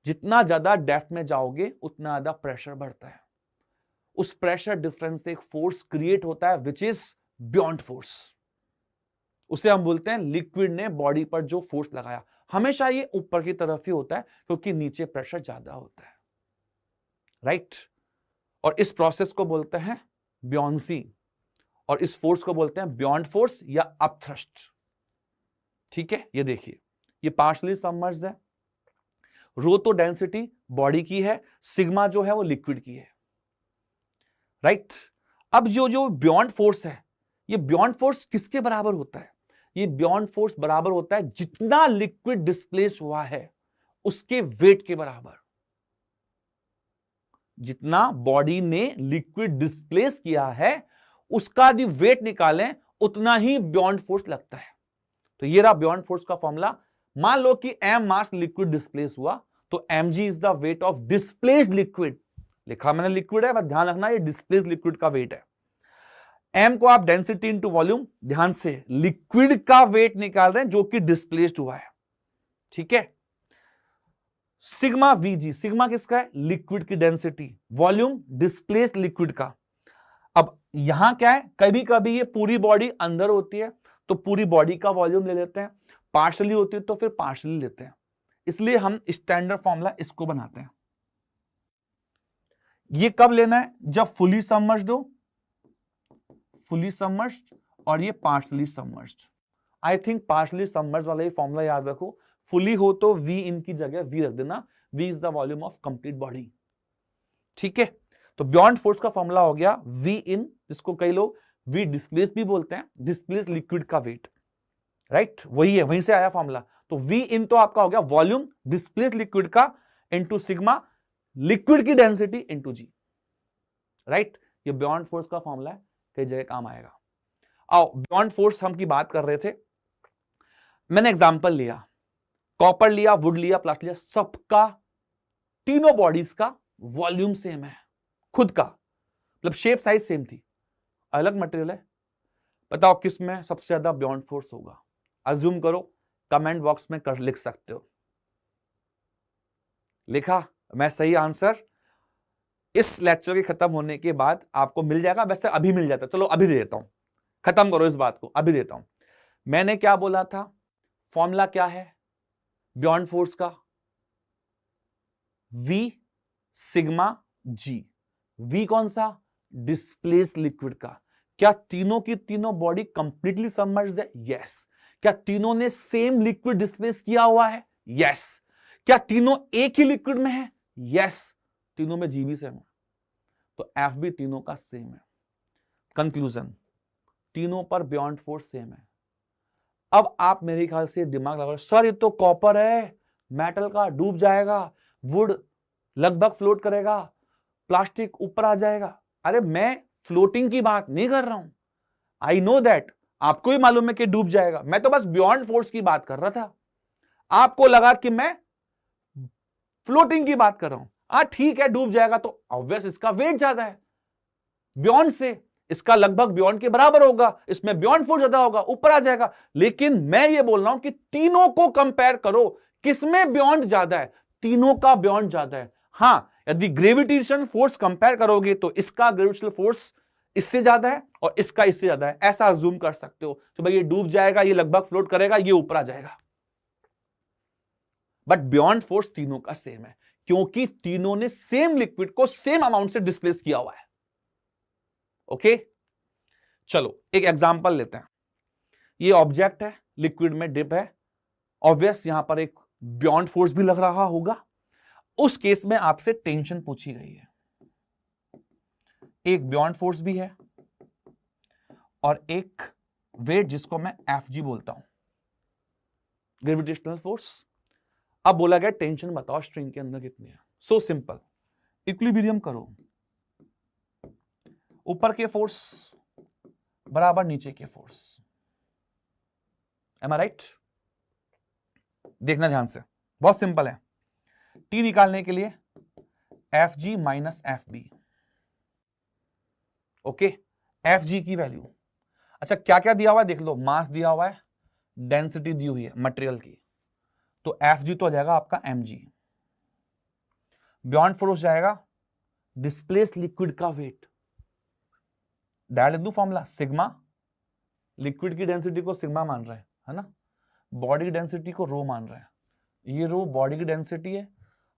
जितना ज्यादा डेप्थ में जाओगे उतना ज्यादा प्रेशर बढ़ता है। उस प्रेशर डिफरेंस से एक फोर्स क्रिएट होता है विच इज बियॉन्ड फोर्स। उसे हम बोलते हैं लिक्विड ने बॉडी पर जो फोर्स लगाया। हमेशा ये ऊपर की तरफ ही होता है क्योंकि नीचे प्रेशर ज्यादा होता है, राइट। और इस प्रोसेस को बोलते हैं ब्योंसी, और इस फोर्स को बोलते हैं ब्यॉन्ड फोर्स या अपथ्रस्ट। ठीक है, ये देखिए, ये पार्शली सबमर्ज्ड है। रो तो डेंसिटी बॉडी की है, सिग्मा जो है वो लिक्विड की है, राइट। अब जो ब्यॉन्ड फोर्स है, ये ब्यॉन्ड फोर्स किसके बराबर होता है? ये ब्यॉन्ड फोर्स बराबर होता है जितना लिक्विड डिस्प्लेस हुआ है उसके वेट के बराबर। जितना बॉडी ने लिक्विड डिस्प्लेस किया है उसका यदि वेट निकालें उतना ही ब्यॉन्ड फोर्स लगता है। तो ये रहा ब्यॉन्ड फोर्स का फॉर्मूला। मान लो कि m मास लिक्विड डिस्प्लेस हुआ तो mg is the weight of displaced liquid. लिखा मैंने लिक्विड है, बस ध्यान रखना ये डिस्प्लेस्ड लिक्विड का वेट है। m को आप डेंसिटी इनटू वॉल्यूम, ध्यान से लिक्विड का वेट निकाल रहे हैं जो कि डिस्प्लेस्ड हुआ है, ठीक है। सिग्मा vg, सिग्मा किसका है? लिक्विड की डेंसिटी, वॉल्यूम डिस्प्लेस्ड लिक्विड का। अब यहां क्या है, कभी कभी ये पूरी बॉडी अंदर होती है तो पूरी बॉडी का वॉल्यूम ले लेते हैं, पार्शली होती है तो फिर पार्शली लेते हैं, इसलिए हम स्टैंडर्ड फॉर्मूला इसको बनाते हैं। ये कब लेना है? जब फुली सबमर्ज्ड हो, फुली सबमर्ज्ड, और ये पार्शली सबमर्ज्ड। आई थिंक पार्शली सबमर्ज्ड वाला ये फॉर्मूला याद रखो। फुली हो तो V इन की जगह V रख देना, V is the volume of complete body, ठीक है। तो ब्यॉन्ड फोर्स का फॉर्मूला हो गया V इन, जिसको कई लोग V डिस्प्लेस भी बोलते हैं, डिस्प्लेस लिक्विड का वेट, राइट, वही है, वहीं से आया फॉर्मूला। तो V इन तो आपका हो गया वॉल्यूम डिस्प्लेस लिक्विड का इंटू सिग्मा लिक्विड की डेंसिटी इंटू G, राइट। ये ब्यॉन्ड फोर्स का फॉर्मूला है, कई जगह काम आएगा। आओ, ब्यॉन्ड फोर्स हम की बात कर रहे थे, मैंने एग्जांपल लिया, कॉपर लिया, वुड लिया, प्लास्टिक लिया, सबका तीनों बॉडीज का वॉल्यूम सेम है, खुद का, मतलब शेप साइज सेम थी, अलग मटेरियल है। बताओ किस में सबसे ज्यादा ब्यॉन्ड फोर्स होगा? अज्यूम करो, कमेंट बॉक्स में कर लिख सकते हो। लिखा? मैं सही आंसर इस लेक्चर के खत्म होने के बाद आपको मिल जाएगा, वैसे अभी मिल जाता है, चलो अभी दे देता हूं, खत्म करो इस बात को, अभी देता हूं। मैंने क्या बोला था? फॉर्मूला क्या है ब्यॉन्ड फोर्स का? V sigma G। V कौन सा? डिस्प्लेस लिक्विड का। क्या तीनों की तीनों बॉडी कंप्लीटली सबमर्ज्ड है? यस। क्या तीनों ने सेम लिक्विड डिस्प्लेस किया हुआ है? यस। क्या तीनों एक ही लिक्विड में है? यस। तीनों में G भी सेम है, तो F भी तीनों का सेम है। कंक्लूजन, तीनों पर ब्यॉन्ड फोर्स सेम है। अब आप मेरे ख्याल से दिमाग लगा, सर ये तो कॉपर है, मेटल का डूब जाएगा, वुड लगभग फ्लोट करेगा, प्लास्टिक ऊपर आ जाएगा। अरे मैं फ्लोटिंग की बात नहीं कर रहा हूं, आई नो दैट, आपको ही मालूम है कि डूब जाएगा, मैं तो बस बियॉन्ड फोर्स की बात कर रहा था। आपको लगा कि मैं फ्लोटिंग की बात कर रहा हूं। ठीक है, डूब जाएगा तो ऑब्वियस इसका वेट ज्यादा है बियॉन्ड से, इसका लगभग बियॉन्ड के बराबर होगा, इसमें बियॉन्ड फोर्स ज्यादा होगा, ऊपर आ जाएगा। लेकिन मैं ये बोल रहा हूं कि तीनों को कंपेयर करो, किसमें बियॉन्ड ज्यादा है? तीनों का बियॉन्ड ज्यादा है। हां, यदि ग्रेविटेशन फोर्स कंपेयर करोगे तो इसका ग्रेविटेशनल फोर्स इससे ज्यादा है और इसका इससे ज्यादा है, ऐसा अज्यूम कर सकते हो। तो भाई ये डूब जाएगा, ये लगभग फ्लोट करेगा, ये ऊपर आ जाएगा। बट बियॉन्ड फोर्स तीनों का सेम है, क्योंकि तीनों ने सेम लिक्विड को सेम अमाउंट से डिस्प्लेस किया हुआ है। ओके, चलो एक एग्जांपल लेते हैं। ये ऑब्जेक्ट है, लिक्विड में डिप है, ऑब्वियस यहां पर एक बियॉन्ड फोर्स भी लग रहा होगा। उस केस में आपसे टेंशन पूछी गई है, एक बियॉन्ड फोर्स भी है और एक वेट जिसको मैं Fg बोलता हूं, ग्रेविटेशनल फोर्स। अब बोला गया टेंशन बताओ स्ट्रिंग के अंदर कितनी है। सो सिंपल, इक्विलिब्रियम करो, ऊपर के फोर्स बराबर नीचे के फोर्स। एम आई राइट? देखना ध्यान से, बहुत सिंपल है। T निकालने के लिए Fg minus Fb। Okay, Fg की वैल्यू, अच्छा क्या क्या दिया हुआ है देख लो, मास दिया हुआ है, डेंसिटी दी हुई है मटेरियल की, तो Fg तो आ जाएगा आपका mg। बियॉन्ड फोर्स जाएगा डिस्प्लेस लिक्विड का वेट, डायरेक्ट लिख दूं फॉर्मूला, सिग्मा लिक्विड की डेंसिटी को सिग्मा मान रहे हैं, है ना, बॉडी की डेंसिटी को रो मान रहे हैं। ये रो बॉडी की डेंसिटी है,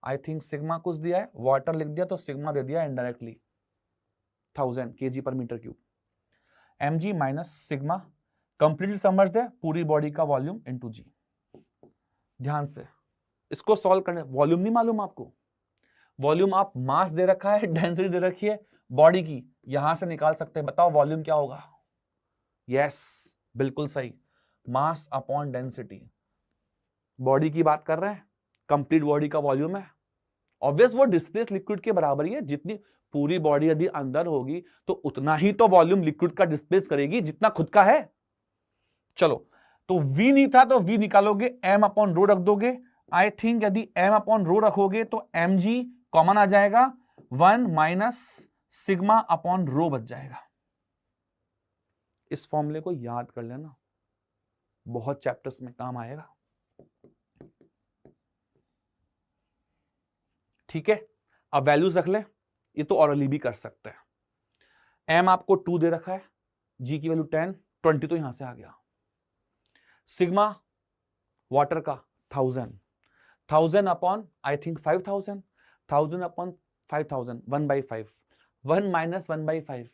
आई थिंक सिग्मा कुछ दिया है, वाटर लिख दिया तो सिग्मा दे दिया indirectly 1000 kg/m³। mg minus sigma, completely समझ दे, पूरी बॉडी का वॉल्यूम इनटू जी। ध्यान से इसको सॉल्व करने, वॉल्यूम नहीं मालूम आपको, वॉल्यूम आप मास दे रखा है, डेंसिटी दे रखी है बॉडी की, यहां से निकाल सकते हैं। बताओ वॉल्यूम क्या होगा? यस, बिल्कुल सही, मास अपॉन डेंसिटी। बॉडी की बात कर रहे हैं, कंप्लीट बॉडी का वॉल्यूम है, ऑब्वियस वो डिस्प्लेस लिक्विड के बराबर ही है। जितनी पूरी बॉडी यदि अंदर होगी तो उतना ही तो वॉल्यूम लिक्विड का डिस्प्लेस करेगी जितना खुद का है। चलो, तो V नहीं था तो V निकालोगे, m अपॉन रो रख दोगे। आई थिंक यदि m अपॉन रो रखोगे तो mg कॉमन आ जाएगा, 1 माइनस सिग्मा अपॉन रो बच जाएगा। इस फॉर्मूले को याद कर लेना, बहुत चैप्टर्स में काम आएगा। ठीक है, अब वैल्यूज रख ले, ये तो ऑरली भी कर सकते हैं। m आपको 2 दे रखा है, g की वैल्यू 10, 20 तो यहां से आ गया। सिग्मा वाटर का 1000 upon I think 5000, 1000 upon 5000, 1/5, 1 minus 1/5,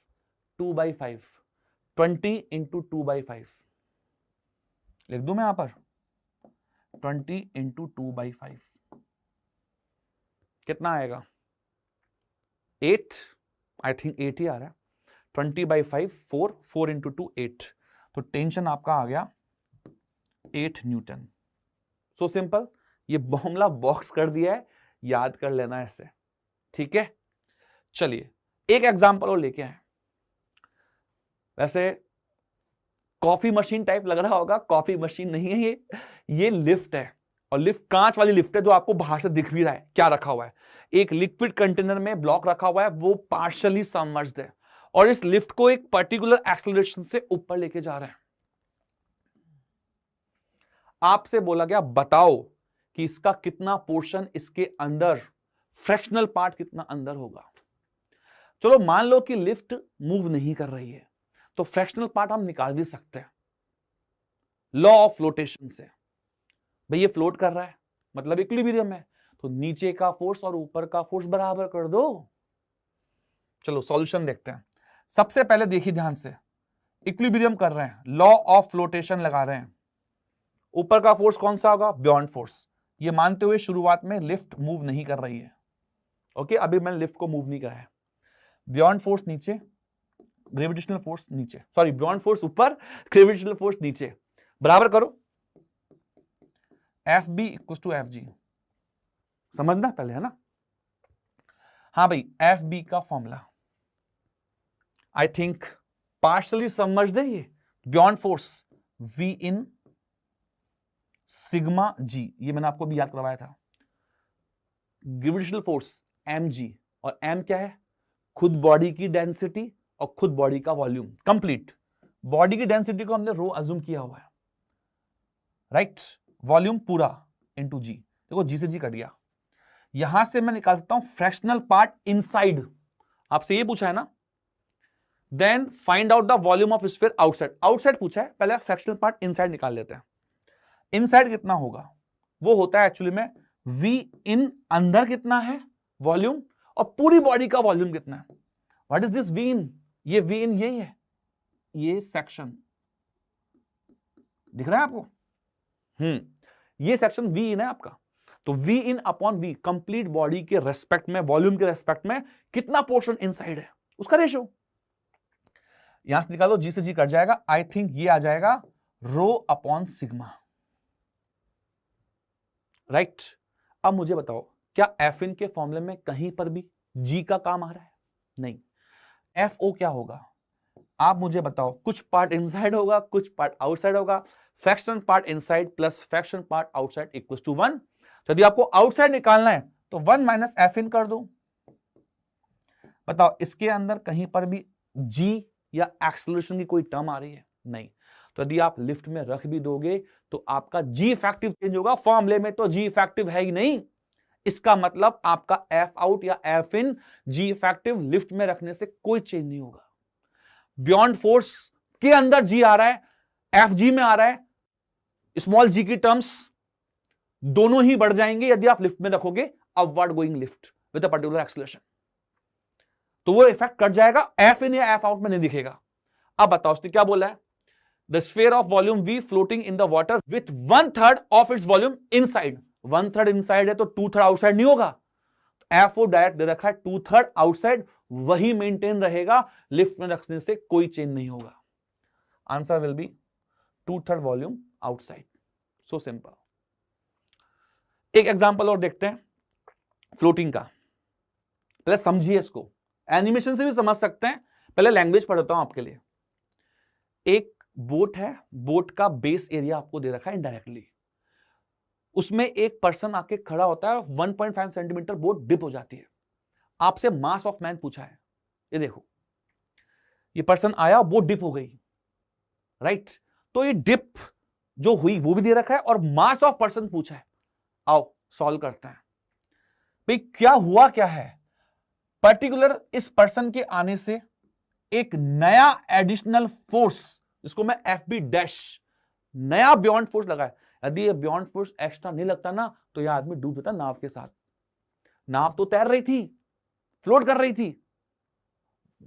2/5, 20 into 2/5 लिख दूं मैं यहां पर, 20 इंटू 2/5 कितना आएगा? 8, आई थिंक 8 ही आ रहा है। 20/5 4, 4 इंटू 2 8, तो टेंशन आपका आ गया 8 न्यूटन। सो सिंपल, ये फॉर्मूला बॉक्स कर दिया है, याद कर लेना ऐसे। ठीक है, चलिए एक एग्जांपल और लेके आए। वैसे कॉफी मशीन टाइप लग रहा होगा, कॉफी मशीन नहीं है ये लिफ्ट है, और लिफ्ट कांच वाली लिफ्ट है जो आपको बाहर से दिख भी रहा है। क्या रखा हुआ है? एक लिक्विड कंटेनर में ब्लॉक रखा हुआ है, वो पार्शियली सबमर्ज्ड है, और इस लिफ्ट को एक पर्टिकुलर एक्सेलरेशन से ऊपर लेके जा रहे हैं। आपसे बोला गया बताओ कि इसका कितना पोर्शन इसके अंदर, फ्रैक्शनल पार्ट कितना अंदर होगा। चलो मान लो कि लिफ्ट मूव नहीं कर रही है, तो फ्रैक्शनल पार्ट हम निकाल भी सकते हैं लॉ ऑफ फ्लोटेशन से। भाई ये फ्लोट कर रहा है, मतलब इक्विलिब्रियम है, तो नीचे का फोर्स और ऊपर का फोर्स बराबर कर दो। चलो सॉल्यूशन देखते हैं। सबसे पहले देखिए ध्यान से, इक्विलिब्रियम कर रहे हैं, लॉ ऑफ फ्लोटेशन लगा रहे हैं। ऊपर का फोर्स कौन सा होगा? Beyond force. ये मानते हुए शुरुआत में लिफ्ट मूव नहीं कर रही है। ओके, अभी मैंने लिफ्ट को मूव नहीं कराया। बियॉन्ड फोर्स नीचे, ग्रेविटेशनल फोर्स नीचे, सॉरी बियॉन्ड फोर्स ऊपर, ग्रेविटेशनल फोर्स नीचे, बराबर करो। F B equal to F G, समझना पहले, है ना। हाँ भाई, एफ बी का फॉर्मूला आई थिंक पार्शली समझ दे, ये buoyant force V in sigma G, ये मैंने आपको भी याद करवाया था। ग्रेविटेशनल फोर्स एम जी, और एम क्या है? खुद बॉडी की डेंसिटी और खुद बॉडी का वॉल्यूम। कंप्लीट बॉडी की डेंसिटी को हमने रो अज्यूम किया हुआ है, राइट। वॉल्यूम पूरा इनटू जी, देखो जी से जी कट गया। यहां से मैं निकाल सकता हूं फ्रैक्शनल पार्ट इनसाइड। आपसे ये पूछा है ना, then find out the volume of sphere outside. Outside पूछा है, पहले फ्रैक्शनल पार्ट इनसाइड निकाल लेते हैं। इनसाइड कितना होगा? वो होता है एक्चुअली में वी इन, अंदर कितना है वॉल्यूम, और पूरी बॉडी का वॉल्यूम कितना है। व्हाट इज दिस वी इन? ये वी इन यही है, ये सेक्शन दिख रहा है आपको? ये सेक्शन वी इन है आपका। तो V in upon V, complete body के रेस्पेक्ट में, वॉल्यूम के रेस्पेक्ट में कितना पोर्शन इनसाइड है, उसका रेशियो। यहां से निकालो, जी से जी कट जाएगा। आई थिंक ये आ जाएगा रो अपॉन सिग्मा, राइट। अब मुझे बताओ, क्या एफ इन के फॉर्मूले में कहीं पर भी जी का काम आ रहा है? नहीं। एफ ओ क्या होगा? आप मुझे बताओ, कुछ पार्ट इनसाइड होगा, कुछ पार्ट आउटसाइड होगा। Fraction part inside plus fraction part outside equals to 1। तो यदि आपको आउटसाइड निकालना है तो 1 माइनस एफ इन कर दो। बताओ इसके अंदर कहीं पर भी जी या एक्सेलरेशन की कोई टर्म आ रही है? नहीं। तो यदि आप लिफ्ट में रख भी दोगे तो आपका जी इफेक्टिव चेंज होगा। फॉर्मूले में तो जी इफेक्टिव है ही नहीं, इसका मतलब आपका एफ आउट या एफ इन जी इफेक्टिव लिफ्ट में रखने से कोई चेंज नहीं होगा। बियॉन्ड फोर्स के अंदर जी आ रहा है, एफ जी में आ रहा है, स्मॉल जी की टर्म्स दोनों ही बढ़ जाएंगे यदि आप लिफ्ट में रखोगे upward going lift with a particular acceleration, तो वो इफेक्ट कट जाएगा, एफ इन या एफ आउट में नहीं दिखेगा। अब बताओ उसने क्या बोला है, the sphere of volume we floating in the water with 1/3 of its volume inside. 1/3 inside है तो 2/3 आउटसाइड नहीं होगा, एफ ओ डायरेक्ट दे रखा है 2/3 आउटसाइड, वही मेंटेन रहेगा, लिफ्ट में रखने से कोई चेंज नहीं होगा। Answer will be 2/3 volume outside. So simple. एक एग्जांपल और देखते हैं फ्लोटिंग का, पहले समझिए इसको, एनिमेशन से भी समझ सकते हैं, पहले लैंग्वेज पढ़ता हूं आपके लिए। एक बोट है, बोट का बेस एरिया आपको दे रखा है इनडायरेक्टली, उसमें एक पर्सन आके खड़ा होता है, 1.5 सेंटीमीटर बोट डिप हो जाती है, आपसे मास ऑफ मैन पूछा है, ये देखो ये पर्सन आया, बोट डिप हो गई, राइट, तो ये डिप जो हुई वो भी दे रखा है और मास ऑफ पर्सन पूछा है। आओ सॉल्व करते हैं भाई, क्या हुआ क्या है, पर्टिकुलर इस पर्सन के आने से एक नया एडिशनल फोर्स, जिसको मैं एफ बी डैश, नया बियॉन्ड फोर्स लगा है। यदि ये बियॉन्ड फोर्स एक्स्ट्रा नहीं लगता ना तो यह आदमी डूब जाता नाव के साथ। नाव तो तैर रही थी, फ्लोट कर रही थी,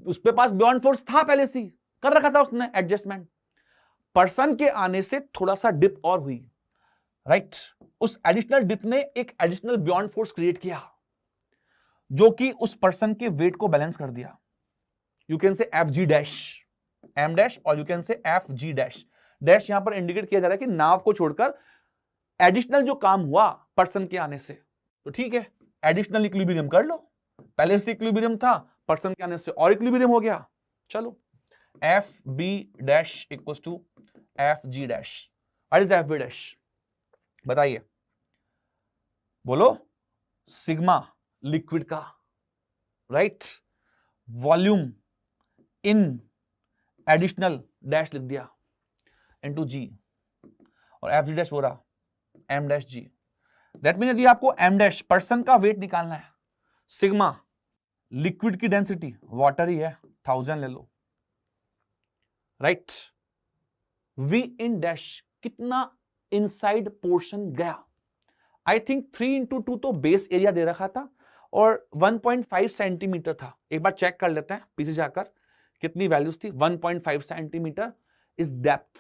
उसके पास बियॉन्ड फोर्स था, पहले से कर रखा था उसने एडजस्टमेंट, पर्सन के आने से थोड़ा सा डिप और हुई, राइट, उस एडिशनल डिप ने एक एडिशनल बियॉन्ड फोर्स क्रिएट किया जो कि उस पर्सन के वेट को बैलेंस कर दिया। You can say F G dash, M dash, और you can say F G dash. Dash यहां पर इंडिकेट किया जा रहा है कि नाव को छोड़कर एडिशनल जो काम हुआ पर्सन के आने से, तो ठीक है, एडिशनल इक्विलिब्रियम कर लो, पहले से इक्विलिब्रियम था, पर्सन के आने से और इक्विलिब्रियम हो गया। चलो F B dash equals to F G dash. What is F B dash, बताइए, बोलो, सिग्मा लिक्विड का, right, volume in additional dash लिख दिया इनटू जी, और एफ जी डैश हो रहा M dash G. That mean यदि आपको एम डैश पर्सन का वेट निकालना है, सिग्मा लिक्विड की डेंसिटी, वाटर ही है, 1000 ले लो, राइट, वी इन डैश कितना इनसाइड पोर्शन गया, आई थिंक 3x2 तो बेस एरिया दे रखा था और 1.5 सेंटीमीटर था। एक बार चेक कर लेते हैं पीछे जाकर कितनी वैल्यूज थी, 1.5 सेंटीमीटर इज डेप्थ,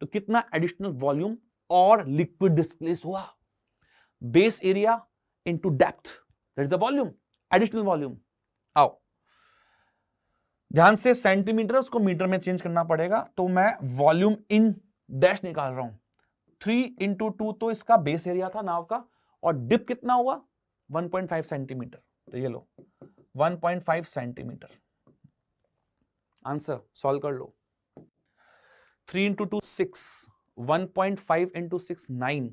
तो कितना एडिशनल वॉल्यूम और लिक्विड डिस्प्लेस हुआ, base area into depth, that is the volume, additional volume. आओ ध्यान से, सेंटीमीटर उसको मीटर में चेंज करना पड़ेगा, तो मैं वॉल्यूम इन डैश निकाल रहा हूं, 3x2 तो इसका बेस एरिया था नाव का, और डिप कितना हुआ 1.5 सेंटीमीटर, तो ये लो 1.5 सेंटीमीटर। आंसर सॉल्व कर लो, 3x2 6, 1.5 into 6 9,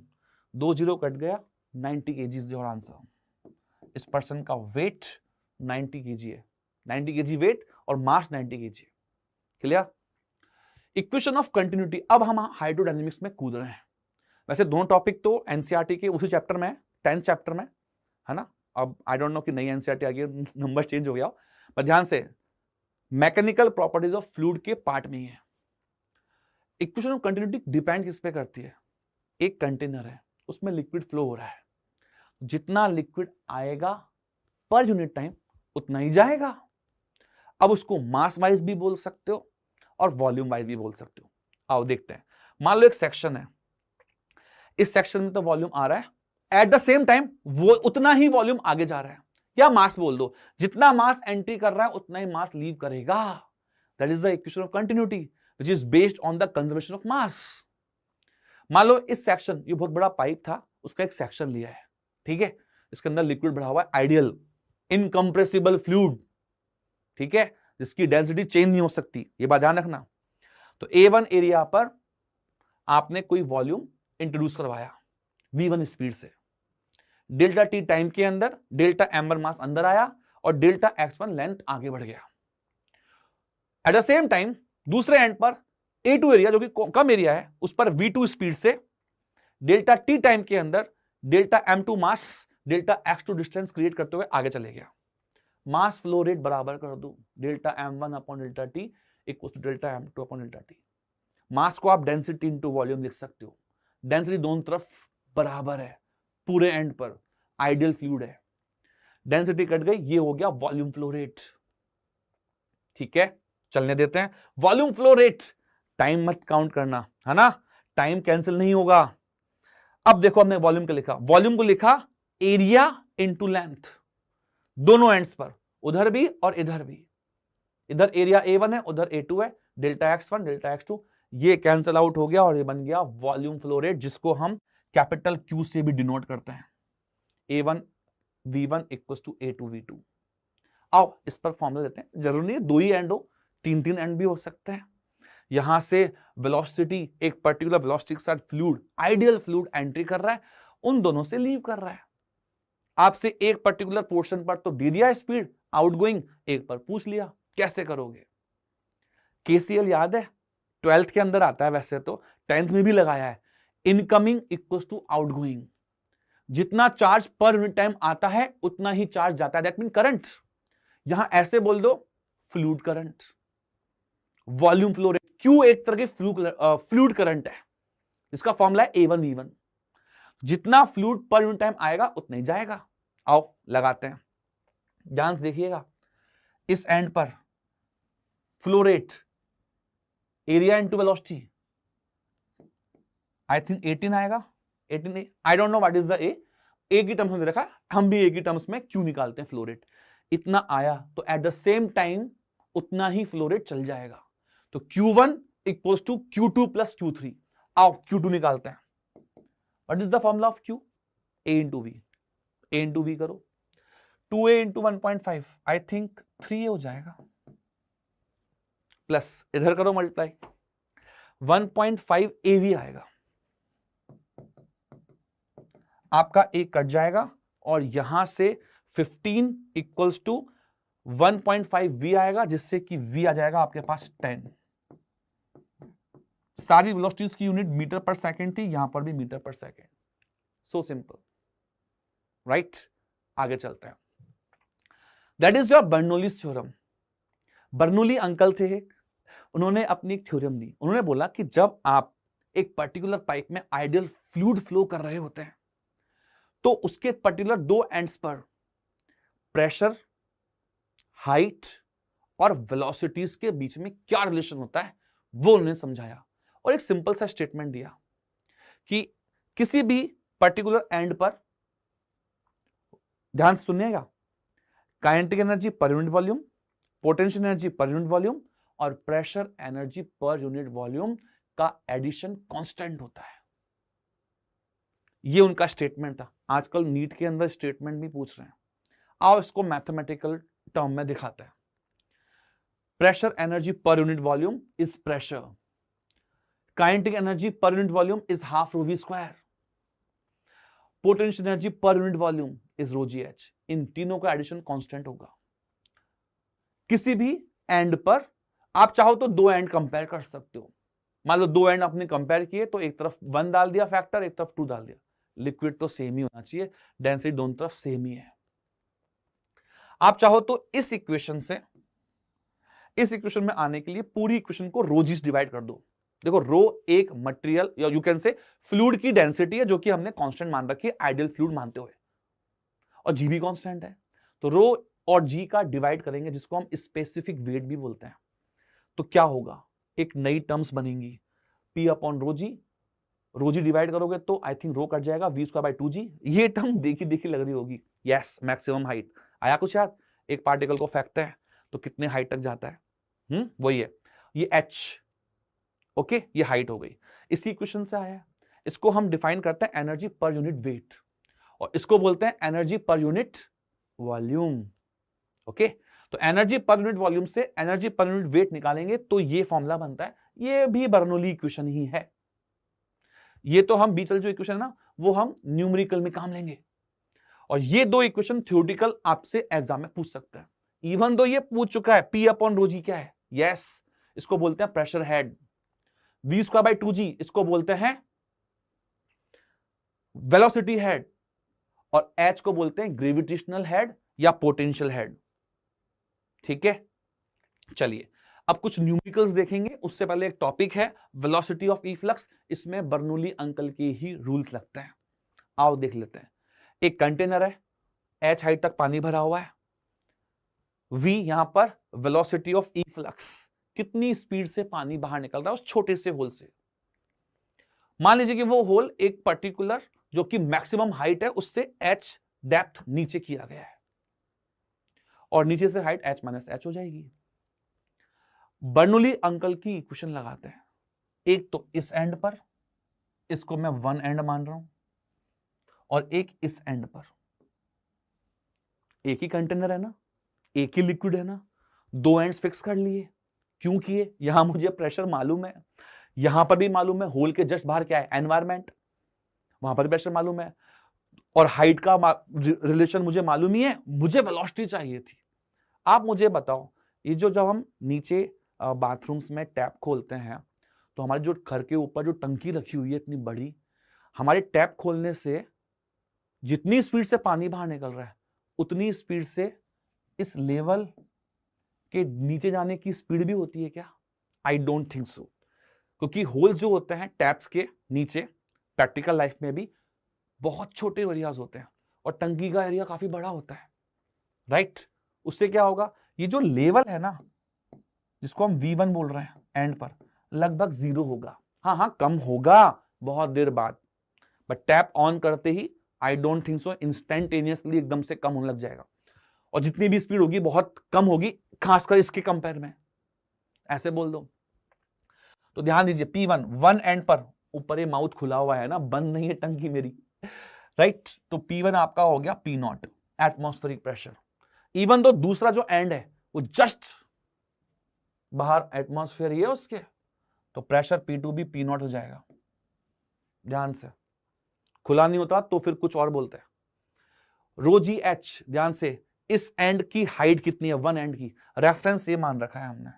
2 जीरो कट गया, 90 kg और आंसर। इस पर्सन का वेट 90 kg है, 90 kg वेट और मास 90 kg है। क्लियर? Equation of continuity. अब हम हाइड्रोडायनेमिक्स में कूद रहे हैं। वैसे दोनों टॉपिक तो एनसीईआरटी के उसी चैप्टर में है, 10th चैप्टर में है ना। अब आई डोंट नो कि नई एनसीईआरटी आ गई, नंबर चेंज हो गया, पर ध्यान से मैकेनिकल प्रॉपर्टीज ऑफ फ्लूइड के पार्ट में ही है। इक्वेशन ऑफ कंटिन्यूटी डिपेंड किस पे करती है, एक कंटेनर है उसमें लिक्विड फ्लो हो रहा है, जितना लिक्विड आएगा पर यूनिट टाइम उतना ही जाएगा। अब उसको मास वाइज भी बोल सकते हो और वॉल्यूम वाइज भी बोल सकते हो। आओ देखते हैं। मान लो एक सेक्शन है, इस सेक्शन में तो वॉल्यूम आ रहा है, एट द सेम टाइम वो उतना ही वॉल्यूम आगे जा रहा है, या मास बोल दो, जितना मास एंट्री कर रहा है उतना ही मास लीव करेगा। That is the equation of continuity which is based on the conservation of mass. मान लो इस सेक्शन, ये बहुत बड़ा पाइप था, उसका एक सेक्शन लिया है, ठीक है, इसके अंदर लिक्विड भरा हुआ है, आइडियल इनकंप्रेसिबल फ्लूइड, ठीक है, जिसकी डेंसिटी चेंज नहीं हो सकती, ये बात ध्यान रखना। तो A1 एरिया पर आपने कोई वॉल्यूम इंट्रोड्यूस करवाया V1 स्पीड से, डेल्टा T टाइम के अंदर डेल्टा M1 मास अंदर आया और डेल्टा X1 लेंथ आगे बढ़ गया। एट द सेम टाइम दूसरे एंड पर A2 एरिया, जो कि कम एरिया है, उस पर V2 स्पीड से डेल्टा T टाइम के अंदर delta M2 mass delta X2 distance create करते हुए आगे चले गया। मास फ्लो रेट बराबर कर दो, delta M1 upon delta T equal to delta M2 upon delta T। Mass को आप डेंसिटी इंटू वॉल्यूम लिख सकते हो। डेंसिटी दोनों तरफ बराबर है, पूरे एंड पर आइडियल फ्लूइड है। डेंसिटी कट गई, ये हो गया वॉल्यूम फ्लो रेट। ठीक है, चलने देते हैं। वॉल्यूम फ्लो रेट, टाइम मत काउंट करना, है ना, टाइम कैंसिल नहीं होगा। अब देखो हमने वॉल्यूम का लिखा, वॉल्यूम को लिखा एरिया इंटू लेंथ, दोनों एंड्स पर, उधर भी और इधर भी। इधर एरिया A1 है, उधर A2 है, डेल्टा x1 डेल्टा x2, ये कैंसिल आउट हो गया और ये बन गया वॉल्यूम फ्लो रेट, जिसको हम कैपिटल Q से भी डिनोट करते हैं। A1 V1 equal to A2 V2। आओ इस पर फॉर्मूला देते हैं, जरूरी नहीं है दो ही एंड हो, तीन एंड भी हो सकते हैं। यहां से वेलोसिटी, एक पर्टिकुलर वेलोसिटी के साथ फ्लूइड, आइडियल फ्लूइड एंट्री कर रहा है, उन दोनों से लीव कर रहा है। आपसे एक पर्टिकुलर पोर्शन पर तो दे दिया स्पीड आउटगोइंग, एक पर पूछ लिया, कैसे करोगे? केसीएल याद है, 12th के अंदर आता है, वैसे तो 10th में भी लगाया है। इनकमिंग इक्वल्स टू आउटगोइंग, जितना चार्ज पर यूनिट टाइम आता है उतना ही चार्ज जाता है, दैट मीन करंट। यहां ऐसे बोल दो fluid current. Volume flow rate, Q एक तरह के फ्लूइड करंट है, इसका फॉर्मूला है A1 V1। जितना फ्लूइड पर यूनिट टाइम आएगा उतना ही जाएगा। आओ लगाते हैं, ध्यान से देखिएगा। इस एंड पर flow rate, area into velocity, I think 18 आएगा, 18, I don't know what is the ए की टर्म्स में रखा, हम भी ए की टर्म्स में क्यू निकालते हैं। फ्लो रेट इतना आया तो एट द सेम टाइम उतना ही फ्लो रेट चल जाएगा, तो Q1 equals to Q2 plus Q3। आओ Q2 निकालते हैं। What is the formula of Q? A into V, A into V करो, 2A into 1.5, I think 3A हो जाएगा, प्लस इधर करो मल्टीप्लाई, 1.5 AV आएगा। आपका A कट जाएगा और यहां से 15 इक्वल्स टू 1.5 V आएगा, जिससे कि V आ जाएगा आपके पास 10। सारी वेलोसिटीज की यूनिट मीटर पर सेकंड थी, यहां पर भी मीटर पर सेकंड। So simple, right? आगे चलते हैं। That is your Bernoulli's theorem. Bernoulli uncle थे एक, उन्होंने अपनी एक थ्योरम दी। उन्होंने बोला कि जब आप एक पर्टिकुलर पाइप में आइडियल फ्लूइड फ्लो कर रहे होते हैं तो उसके पर्टिकुलर दो एंड्स पर प्रेशर, हाइट और वेलोसिटीज के बीच में क्या रिलेशन होता है वो उन्होंने समझाया, और एक सिंपल सा स्टेटमेंट दिया कि किसी भी पर्टिकुलर एंड पर, ध्यान से सुनिएगा, kinetic energy per unit volume, potential energy per unit volume और pressure energy per unit volume का एडिशन कांस्टेंट होता है। ये उनका स्टेटमेंट था। आजकल नीट के अंदर स्टेटमेंट भी पूछ रहे हैं, आओ इसको मैथमेटिकल टर्म में दिखाते हैं। Pressure energy per unit volume is pressure, kinetic energy per unit volume is half rho V square, potential energy per unit volume is rho G H. इन तीनों का एडिशन कांस्टेंट होगा। किसी भी एंड पर आप चाहो तो दो एंड कंपेयर कर सकते हो। मान लो दो एंड आपने कंपेयर किए तो एक तरफ 1 डाल दिया फैक्टर, एक तरफ 2 डाल दिया, लिक्विड तो सेम ही होना चाहिए, डेंसिटी दोनों तरफ सेम ही है। आप चाहो तो इस इक्वेशन में आने के लिए पूरी इक्वेशन को रो जी से डिवाइड कर दो। देखो रो एक मटेरियल या यू कैन से फ्लूइड की डेंसिटी है, जो कि हमने कांस्टेंट मान रखी है आइडियल फ्लूइड मानते हुए, और जी भी कांस्टेंट है, तो रो और जी का डिवाइड करेंगे, जिसको हम स्पेसिफिक वेट भी बोलते हैं। तो क्या होगा, एक नई टर्म्स बनेंगी, P अपॉन रो जी डिवाइड करोगे तो आई थिंक रो कट जाएगा, V²/2G। ये टर्म देखी लग रही होगी, यस, मैक्सिमम हाइट। आया कुछ याद? एक पार्टिकल को फेंकते हैं तो कितने हाइट तक जाता है, वही है, ये H, ओके, ये हाइट हो गई। इसी इक्वेशन से आया है। इसको हम डिफाइन करते हैं एनर्जी पर यूनिट वेट, और इसको बोलते हैं energy per unit volume. Okay, तो एनर्जी पर यूनिट वॉल्यूम से एनर्जी पर यूनिट वेट निकालेंगे तो ये फॉर्मूला बनता है। ये भी बर्नौली इक्वेशन ही है। ये तो हम बीच जो इक्वेशन है ना, वो हम न्यूमेरिकल में काम लेंगे, और ये दो इक्वेशन थ्योरेटिकल आपसे एग्जाम में पूछ सकते हैं। इवन दो ये पूछ चुका है, P अपॉन रो जी क्या है, यस, इसको बोलते हैं प्रेशर हेड। V²/2G इसको बोलते हैं वेलोसिटी हेड, और H को बोलते हैं ग्रेविटेशनल हेड या पोटेंशियल हेड। ठीक है, चलिए अब कुछ न्यूमेरिकल्स देखेंगे, उससे पहले एक टॉपिक है वेलोसिटी ऑफ ई फ्लक्स। इसमें बर्नौली अंकल के ही रूल्स लगते हैं। आओ देख लेते हैं। एक कंटेनर है, h हाइट तक पानी भरा हुआ है, v यहां पर वेलोसिटी ऑफ ई फ्लक्स, कितनी स्पीड से पानी बाहर निकल रहा है उस छोटे से होल से। मान लीजिए कि वो होल एक पर्टिकुलर जो कि मैक्सिमम हाइट है उससे h डेप्थ नीचे किया गया है, और नीचे से हाइट h माइनस h हो जाएगी। बर्नौली अंकल की इक्वेशन लगाते हैं। एक तो इस एंड पर, इसको मैं वन एंड मान रहा हूं, और एक इस एंड पर। एक ही कंटेनर है ना, एक ही लिक्विड है ना, दो एंड्स फिक्स कर लिए। क्यों किए? यहां मुझे प्रेशर मालूम है, यहां पर भी मालूम है, होल के जस्ट बाहर क्या है, एनवायरमेंट, वहां पर प्रेशर मालूम है, और हाइट का रिलेशन मुझे मालूम ही है। मुझे वेलोसिटी चाहिए थी। आप मुझे बताओ, ये जो जब हम नीचे बाथरूम्स में टैप खोलते हैं तो हमारे जो घर के ऊपर जो टंकी रखी हुई है इतनी बड़ी, हमारे टैप खोलने से जितनी स्पीड से पानी बाहर निकल रहा है उतनी स्पीड से इस लेवल के नीचे जाने की स्पीड भी होती है क्या? आई डोंट थिंक सो, क्योंकि होल जो होते हैं टैप्स के नीचे प्रैक्टिकल लाइफ में भी बहुत छोटे एरियाज होते हैं, और टंकी का एरिया काफी बड़ा होता है, राइट? उससे क्या होगा, ये जो लेवल है ना जिसको हम V1 बोल रहे हैं एंड पर, लगभग 0 होगा। हाँ, कम होगा बहुत देर बाद, बट टैप ऑन करते ही I don't think so instantaneously एकदम से कम होने लग जाएगा, और जितनी भी स्पीड होगी बहुत कम होगी, खासकर इसके कंपेयर में, ऐसे बोल दो। तो ध्यान दीजिए, P1 वन एंड पर, ऊपर ये माउथ खुला हुआ है ना, बंद नहीं है टंकी मेरी, राइट? तो P1 आपका हो गया P0 एटमॉस्फेरिक प्रेशर। इवन तो दूसरा जो एंड है वो जस्ट बाहर एटमॉस्फेयर ही है उसके, तो प्रेशर P2 भी P0 हो जाएगा। ध्यान से, खुला नहीं होता तो फिर कुछ और बोलते हैं। रो जी एच, ध्यान से, इस एंड की हाइट कितनी है, वन एंड की, रेफरेंस ये मान रखा है हमने,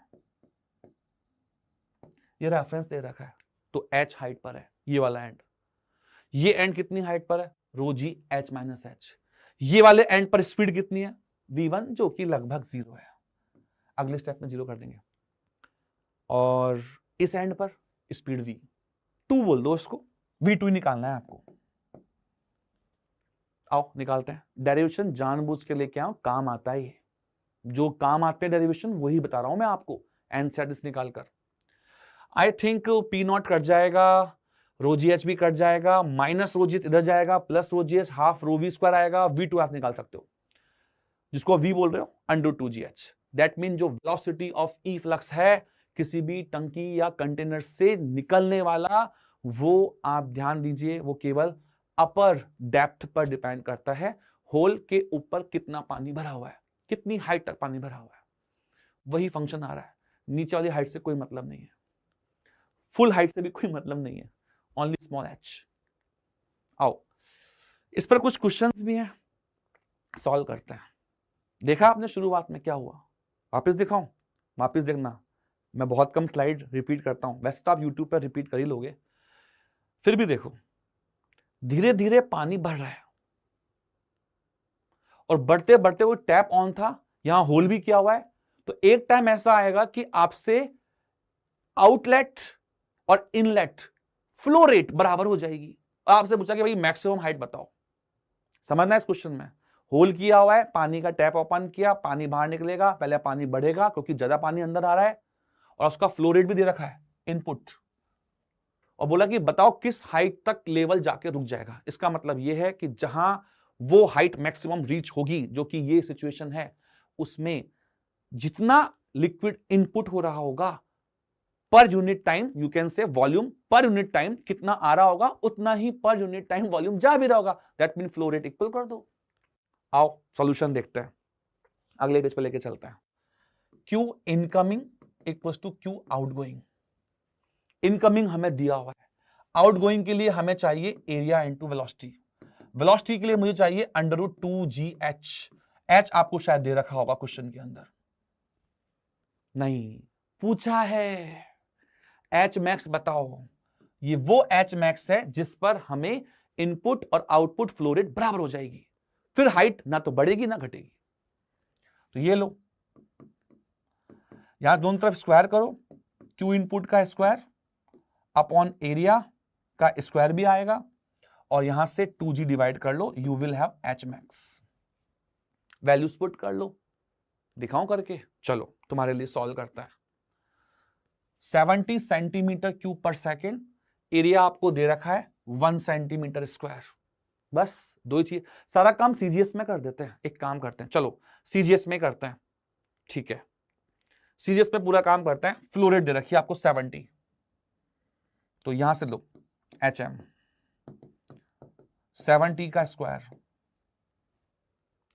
ये रेफरेंस दे रखा है, तो h हाइट पर है ये वाला एंड। ये एंड कितनी हाइट पर है, रो जी एच माइनस एच। ये वाले एंड पर स्पीड कितनी है, v1, जो कि लगभग 0 है। अगले स्टेप में 0 कर देंगे, और इस एंड पर स्पीड v2 बोल दो उसको, v2 ही निकालना है आपको। आओ निकालते हैं। डेरिवेशन जानबूझ के लेके आओ, काम आता है ये, जो काम आते हैं डेरिवेशन वही बता रहा हूं मैं आपको एनसीईआरटी निकालकर। आई थिंक P0 कट जाएगा, रो जी एच भी कट जाएगा, माइनस रो जी एच इधर जाएगा, plus rho G H, half rho V square आएगा, V2 आप निकाल सकते हो, जिसको V बोल रहे हो, अंडर 2GH। दैट मीन जो वेलोसिटी ऑफ ई फ्लक्स है किसी भी टंकी या कंटेनर से निकलने वाला, वो आप ध्यान दीजिए, वो केवल अपर डेप्थ पर डिपेंड करता है। होल के ऊपर कितना पानी भरा हुआ है, कितनी हाइट तक पानी भरा हुआ है, वही फंक्शन आ रहा है। नीचे वाली हाइट से कोई मतलब नहीं है, फुल हाइट से भी कोई मतलब नहीं है, ओनली स्मॉल h। आओ, इस पर कुछ क्वेश्चंस भी हैं, सॉल्व करते हैं। देखा आपने शुरुआत में क्या हुआ, वापस दिखाऊं? वापस देखना, मैं बहुत कम स्लाइड रिपीट करता हूं, वैसे तो आप यूट्यूब पर रिपीट कर ही लोगे, फिर भी देखो, धीरे धीरे पानी बढ़ रहा है, और बढ़ते बढ़ते वो टैप ऑन था, यहां होल भी किया हुआ है, तो एक टाइम ऐसा आएगा कि आपसे आउटलेट और इनलेट फ्लो रेट बराबर हो जाएगी। आपसे पूछा कि भाई मैक्सिमम हाइट बताओ, समझना है इस क्वेश्चन में। होल किया हुआ है, पानी का टैप ओपन किया, पानी बाहर निकलेगा, पहले पानी बढ़ेगा क्योंकि ज्यादा पानी अंदर आ रहा है, और उसका फ्लो रेट भी दे रखा है इनपुट, और बोला कि बताओ किस हाइट तक लेवल जाके रुक जाएगा। इसका मतलब यह है कि जहां वो हाइट मैक्सिमम रीच होगी, जो कि ये सिचुएशन है, उसमें जितना लिक्विड इनपुट हो रहा होगा per unit time, you can से वॉल्यूम पर यूनिट टाइम कितना आ रहा होगा, उतना ही पर यूनिट टाइम वॉल्यूम जा भी रहा होगा। That mean flow rate equal कर दो। आओ सॉल्यूशन देखते हैं, अगले पेज पे लेके चलते हैं। Q incoming equals to Q outgoing. Incoming हमें दिया हुआ है, आउटगोइंग के लिए हमें चाहिए एरिया इनटू वेलोसिटी। वेलोसिटी के लिए मुझे चाहिए अंडर रूट 2GH। H आपको शायद दे रखा होगा क्वेश्चन के अंदर, नहीं पूछा है। H मैक्स बताओ, ये वो H मैक्स है जिस पर हमें इनपुट और आउटपुट फ्लो रेट बराबर हो जाएगी, फिर हाइट ना तो बढ़ेगी ना घटेगी। तो ये लो, यहां दोनों तरफ स्क्वायर करो, क्यू इनपुट का स्क्वायर अपॉन एरिया का स्क्वायर भी आएगा, और यहां से 2g डिवाइड कर लो, you will have h max. Values put कर लो, दिखाऊं करके? चलो तुम्हारे लिए सॉल्व करता है। 70 सेंटीमीटर क्यूब पर सेकेंड, एरिया आपको दे रखा है 1 सेंटीमीटर स्क्वायर। बस दो ही चीज, सारा काम सीजीएस में कर देते हैं। एक काम करते हैं, चलो सीजीएस में करते हैं, ठीक है, सीजीएस में पूरा काम करते हैं। फ्लो रेट दे रखी है आपको 70, तो यहां से लो HM 70 का स्क्वायर,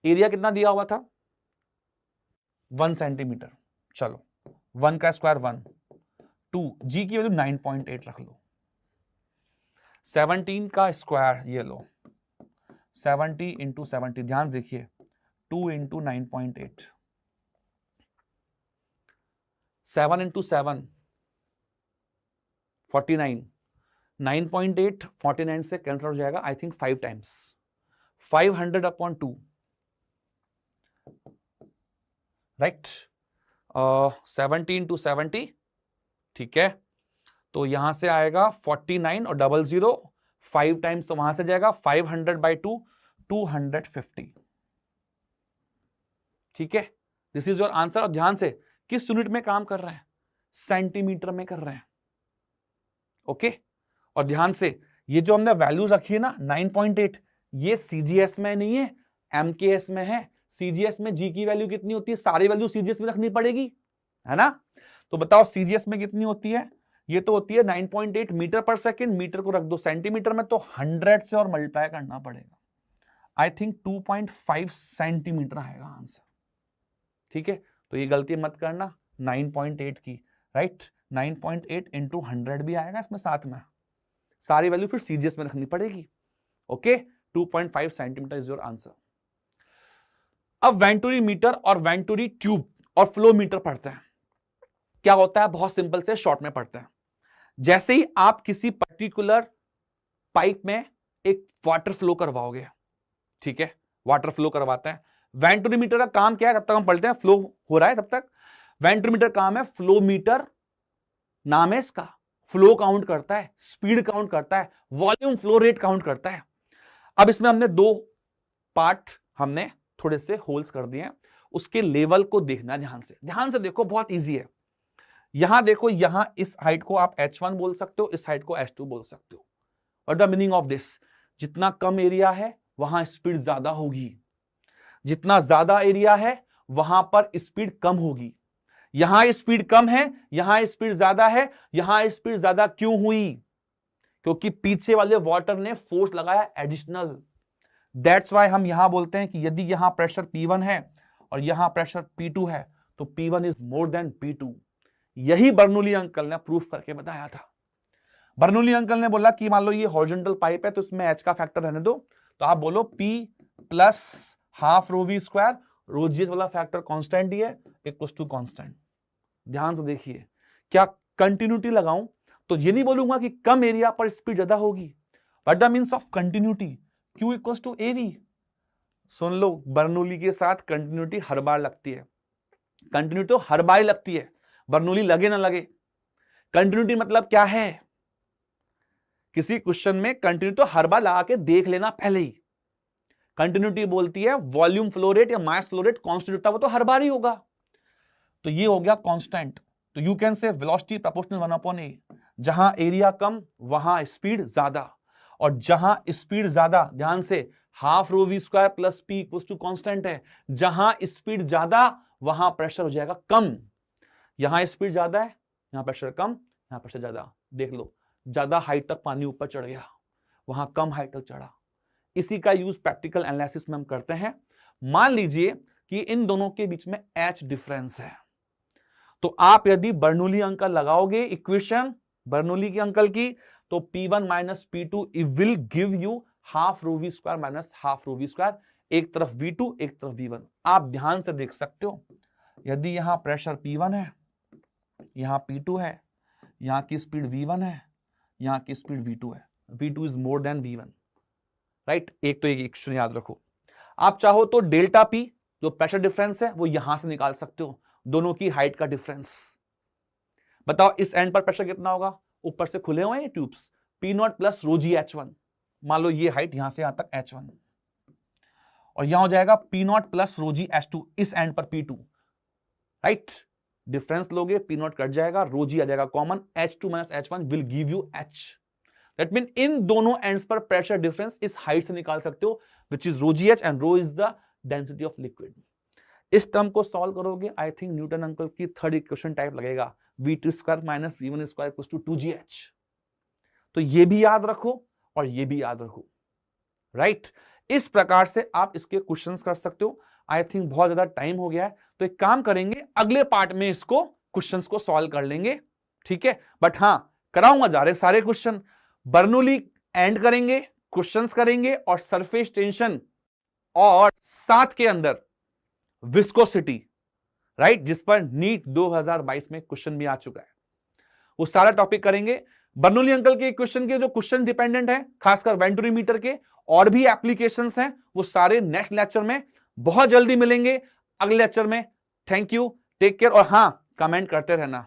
एरिया कितना दिया हुआ था 1 सेंटीमीटर, चलो 1 का स्क्वायर 1, 2, जी की वैल्यू 9.8 रख लो, 17 का स्क्वायर ये लो, 70 इंटू 70, ध्यान देखिए 2 इंटू 9.8, 7 इंटू 7 49, 9.8 49 से कैंसिल हो जाएगा, I think 5 times, 500 upon 2, right, 70 into 70, ठीक है, तो यहां से आएगा 49 और 00 5 टाइम्स, तो वहां से जाएगा 500 बाई 2 250, ठीक है, दिस इज योर आंसर। और ध्यान से किस यूनिट में काम कर रहे हैं, सेंटीमीटर में कर रहे हैं, ओके। और ध्यान से ये जो हमने वैल्यू रखी है ना 9.8, ये सीजीएस में नहीं है, एमकेएस में है। सीजीएस में जी की वैल्यू कितनी होती है, सारी वैल्यू सीजीएस में रखनी पड़ेगी, है ना। तो बताओ सीजीएस में कितनी होती है, ये तो होती है 9.8 मीटर पर सेकेंड, मीटर को रख दो सेंटीमीटर में, तो 100 से और मल्टीप्लाई करना पड़ेगा, आई थिंक 2.5 सेंटीमीटर आएगा आंसर, ठीक है। तो ये गलती मत करना 9.8 की, राइट, 9.8 इंटू 100 भी आएगा इसमें साथ में, सारी वैल्यू फिर सीजीएस में रखनी पड़ेगी, okay. 2.5 centimetre is your answer. अब वेंटुरी मीटर और वेंटुरी ट्यूब और फ्लो मीटर पढ़ते हैं। क्या होता है, बहुत सिंपल से शॉर्ट में पढ़ते हैं। जैसे ही आप किसी पर्टिकुलर पाइप में एक वाटर फ्लो करवाओगे, ठीक है, वाटर फ्लो करवाते हैं, वेंटुरीमीटर का काम क्या है, तब तक हम पढ़ते हैं, फ्लो हो रहा है तब तक। वेंटुरीमीटर काम है, फ्लो मीटर नाम है इसका, फ्लो काउंट करता है, स्पीड काउंट करता है, वॉल्यूम फ्लो रेट काउंट करता है। अब इसमें हमने दो पार्ट हमने थोड़े से होल्स कर दिए हैं, उसके लेवल को देखना ध्यान से देखो, बहुत इजी है। यहां देखो, यहां इस हाइट को आप H1 बोल सकते हो, इस हाइट को H2 बोल सकते हो। और द मीनिंग ऑफ दिस, जितना कम एरिया है वहां स्पीड ज्यादा होगी, जितना ज्यादा एरिया है वहां पर स्पीड कम होगी। यहां स्पीड कम है, यहां स्पीड ज्यादा है, यहां स्पीड ज्यादा क्यों हुई, क्योंकि पीछे वाले वाटर ने फोर्स लगाया एडिशनल। दैट्स वाई हम यहां बोलते हैं कि यदि यहां प्रेशर P1 है और यहां प्रेशर P2 है तो P1 is more than P2। यही बर्नौली अंकल ने प्रूफ करके बताया था। बर्नौली अंकल ने बोला कि मान लो ये हॉरिजॉन्टल पाइप है तो इसमें H का फैक्टर रहने दो, तो आप बोलो P plus half rho V square, rho G वाला फैक्टर कांस्टेंट ही है, इक्वल्स टू कांस्टेंट। ध्यान से देखिए, क्या कंटिन्यूटी लगाऊं तो ये नहीं बोलूंगा कि कम एरिया पर स्पीड ज्यादा होगी, but the means of continuity Q equals to AV। सुन लो, बर्नौली के साथ कंटिन्यूटी हर बार लगती है, कंटिन्यूटी तो हर बार लगती है, बर्नौली लगे ना लगे। कंटिन्यूटी मतलब क्या है, किसी क्वेश्चन में कंटिन्यूटी तो हर बार लगा के देख लेना पहले ही। कंटिन्यूटी बोलती है वॉल्यूम फ्लो रेट या मास फ्लो रेट कांस्टेंट होता है, वो तो हर बार ही होगा। तो ये हो गया कांस्टेंट, तो यू कैन से वेलोसिटी प्रोपोर्शनल 1/a। जहां एरिया कम वहां स्पीड ज्यादा, और जहां स्पीड ज्यादा, ध्यान से, half rho V square plus P equals to constant है। जहां स्पीड ज्यादा वहां प्रेशर हो जाएगा कम। यहां स्पीड ज्यादा है, यहां प्रेशर कम, यहां प्रेशर ज्यादा। देख लो, ज्यादा हाइट तक पानी ऊपर चढ़ गया, वहां कम हाइट तक चढ़ा। इसी का यूज प्रैक्टिकल एनालिसिस में हम करते हैं। मान लीजिए कि इन दोनों के बीच में H डिफरेंस है, तो आप यदि बर्नौली अंकल लगाओगे इक्वेशन बर्नौली के अंकल की, तो P1 माइनस P2 will give you half rho V square minus half rho V square, एक तरफ V2 एक तरफ V1। आप ध्यान से देख सकते हो, यदि यहां प्रेशर P1 है, यहां P2 है, यहां की स्पीड V1 है, यहां की स्पीड V2 है, V2 is more than V1, right. एक तो एक इक्वेशन याद रखो। आप चाहो तो डेल्टा P जो प्रेशर डिफरेंस है वो यहां से निकाल सकते हो, दोनों की हाइट का डिफरेंस। बताओ इस एंड पर प्रेशर कितना होगा, ऊपर से खुले हुए हैं ये tubes, P naught plus rho G H1। मान लो ये हाइट यहां से यहां तक H1, और यहां हो जाएगा P naught plus rho G H2, इस एंड पर P2, राइट। डिफरेंस लोगे, P नॉट कट जाएगा, रो जी आ जाएगा common, H2 minus H1 will give you H। That mean in दोनों एंड्स पर प्रेशर डिफरेंस इस हाइट से निकाल सकते हो, which is rho G H and rho is the density of liquid. इस टर्म को सॉल्व करोगे, आई थिंक न्यूटन अंकल की थर्ड इक्वेशन टाइप लगेगा, V2 square minus V1 square equals to 2GH। तो ये भी याद रखो और ये भी याद रखो, राइट। इस प्रकार से आप इसके क्वेश्चंस कर सकते हो। आई थिंक बहुत ज्यादा टाइम हो गया है, तो एक काम करेंगे, अगले पार्ट में इसको क्वेश्चंस को सॉल्व कर लेंगे, ठीक है। बट हां, कराऊंगा जा रहे सारे क्वेश्चन, बर्नौली एंड करेंगे, क्वेश्चंस करेंगे, और सरफेस टेंशन, और साथ के अंदर विस्कोसिटी, राइट, जिस पर नीट 2022 में क्वेश्चन भी आ चुका है, वो सारा टॉपिक करेंगे। बर्नौली अंकल के क्वेश्चन के जो क्वेश्चन डिपेंडेंट है, खासकर वेंटूरीमीटर के और भी एप्लीकेशंस हैं, वो सारे नेक्स्ट लेक्चर में बहुत जल्दी मिलेंगे, अगले लेक्चर में। थैंक यू, टेक केयर, और हां, कमेंट करते रहना।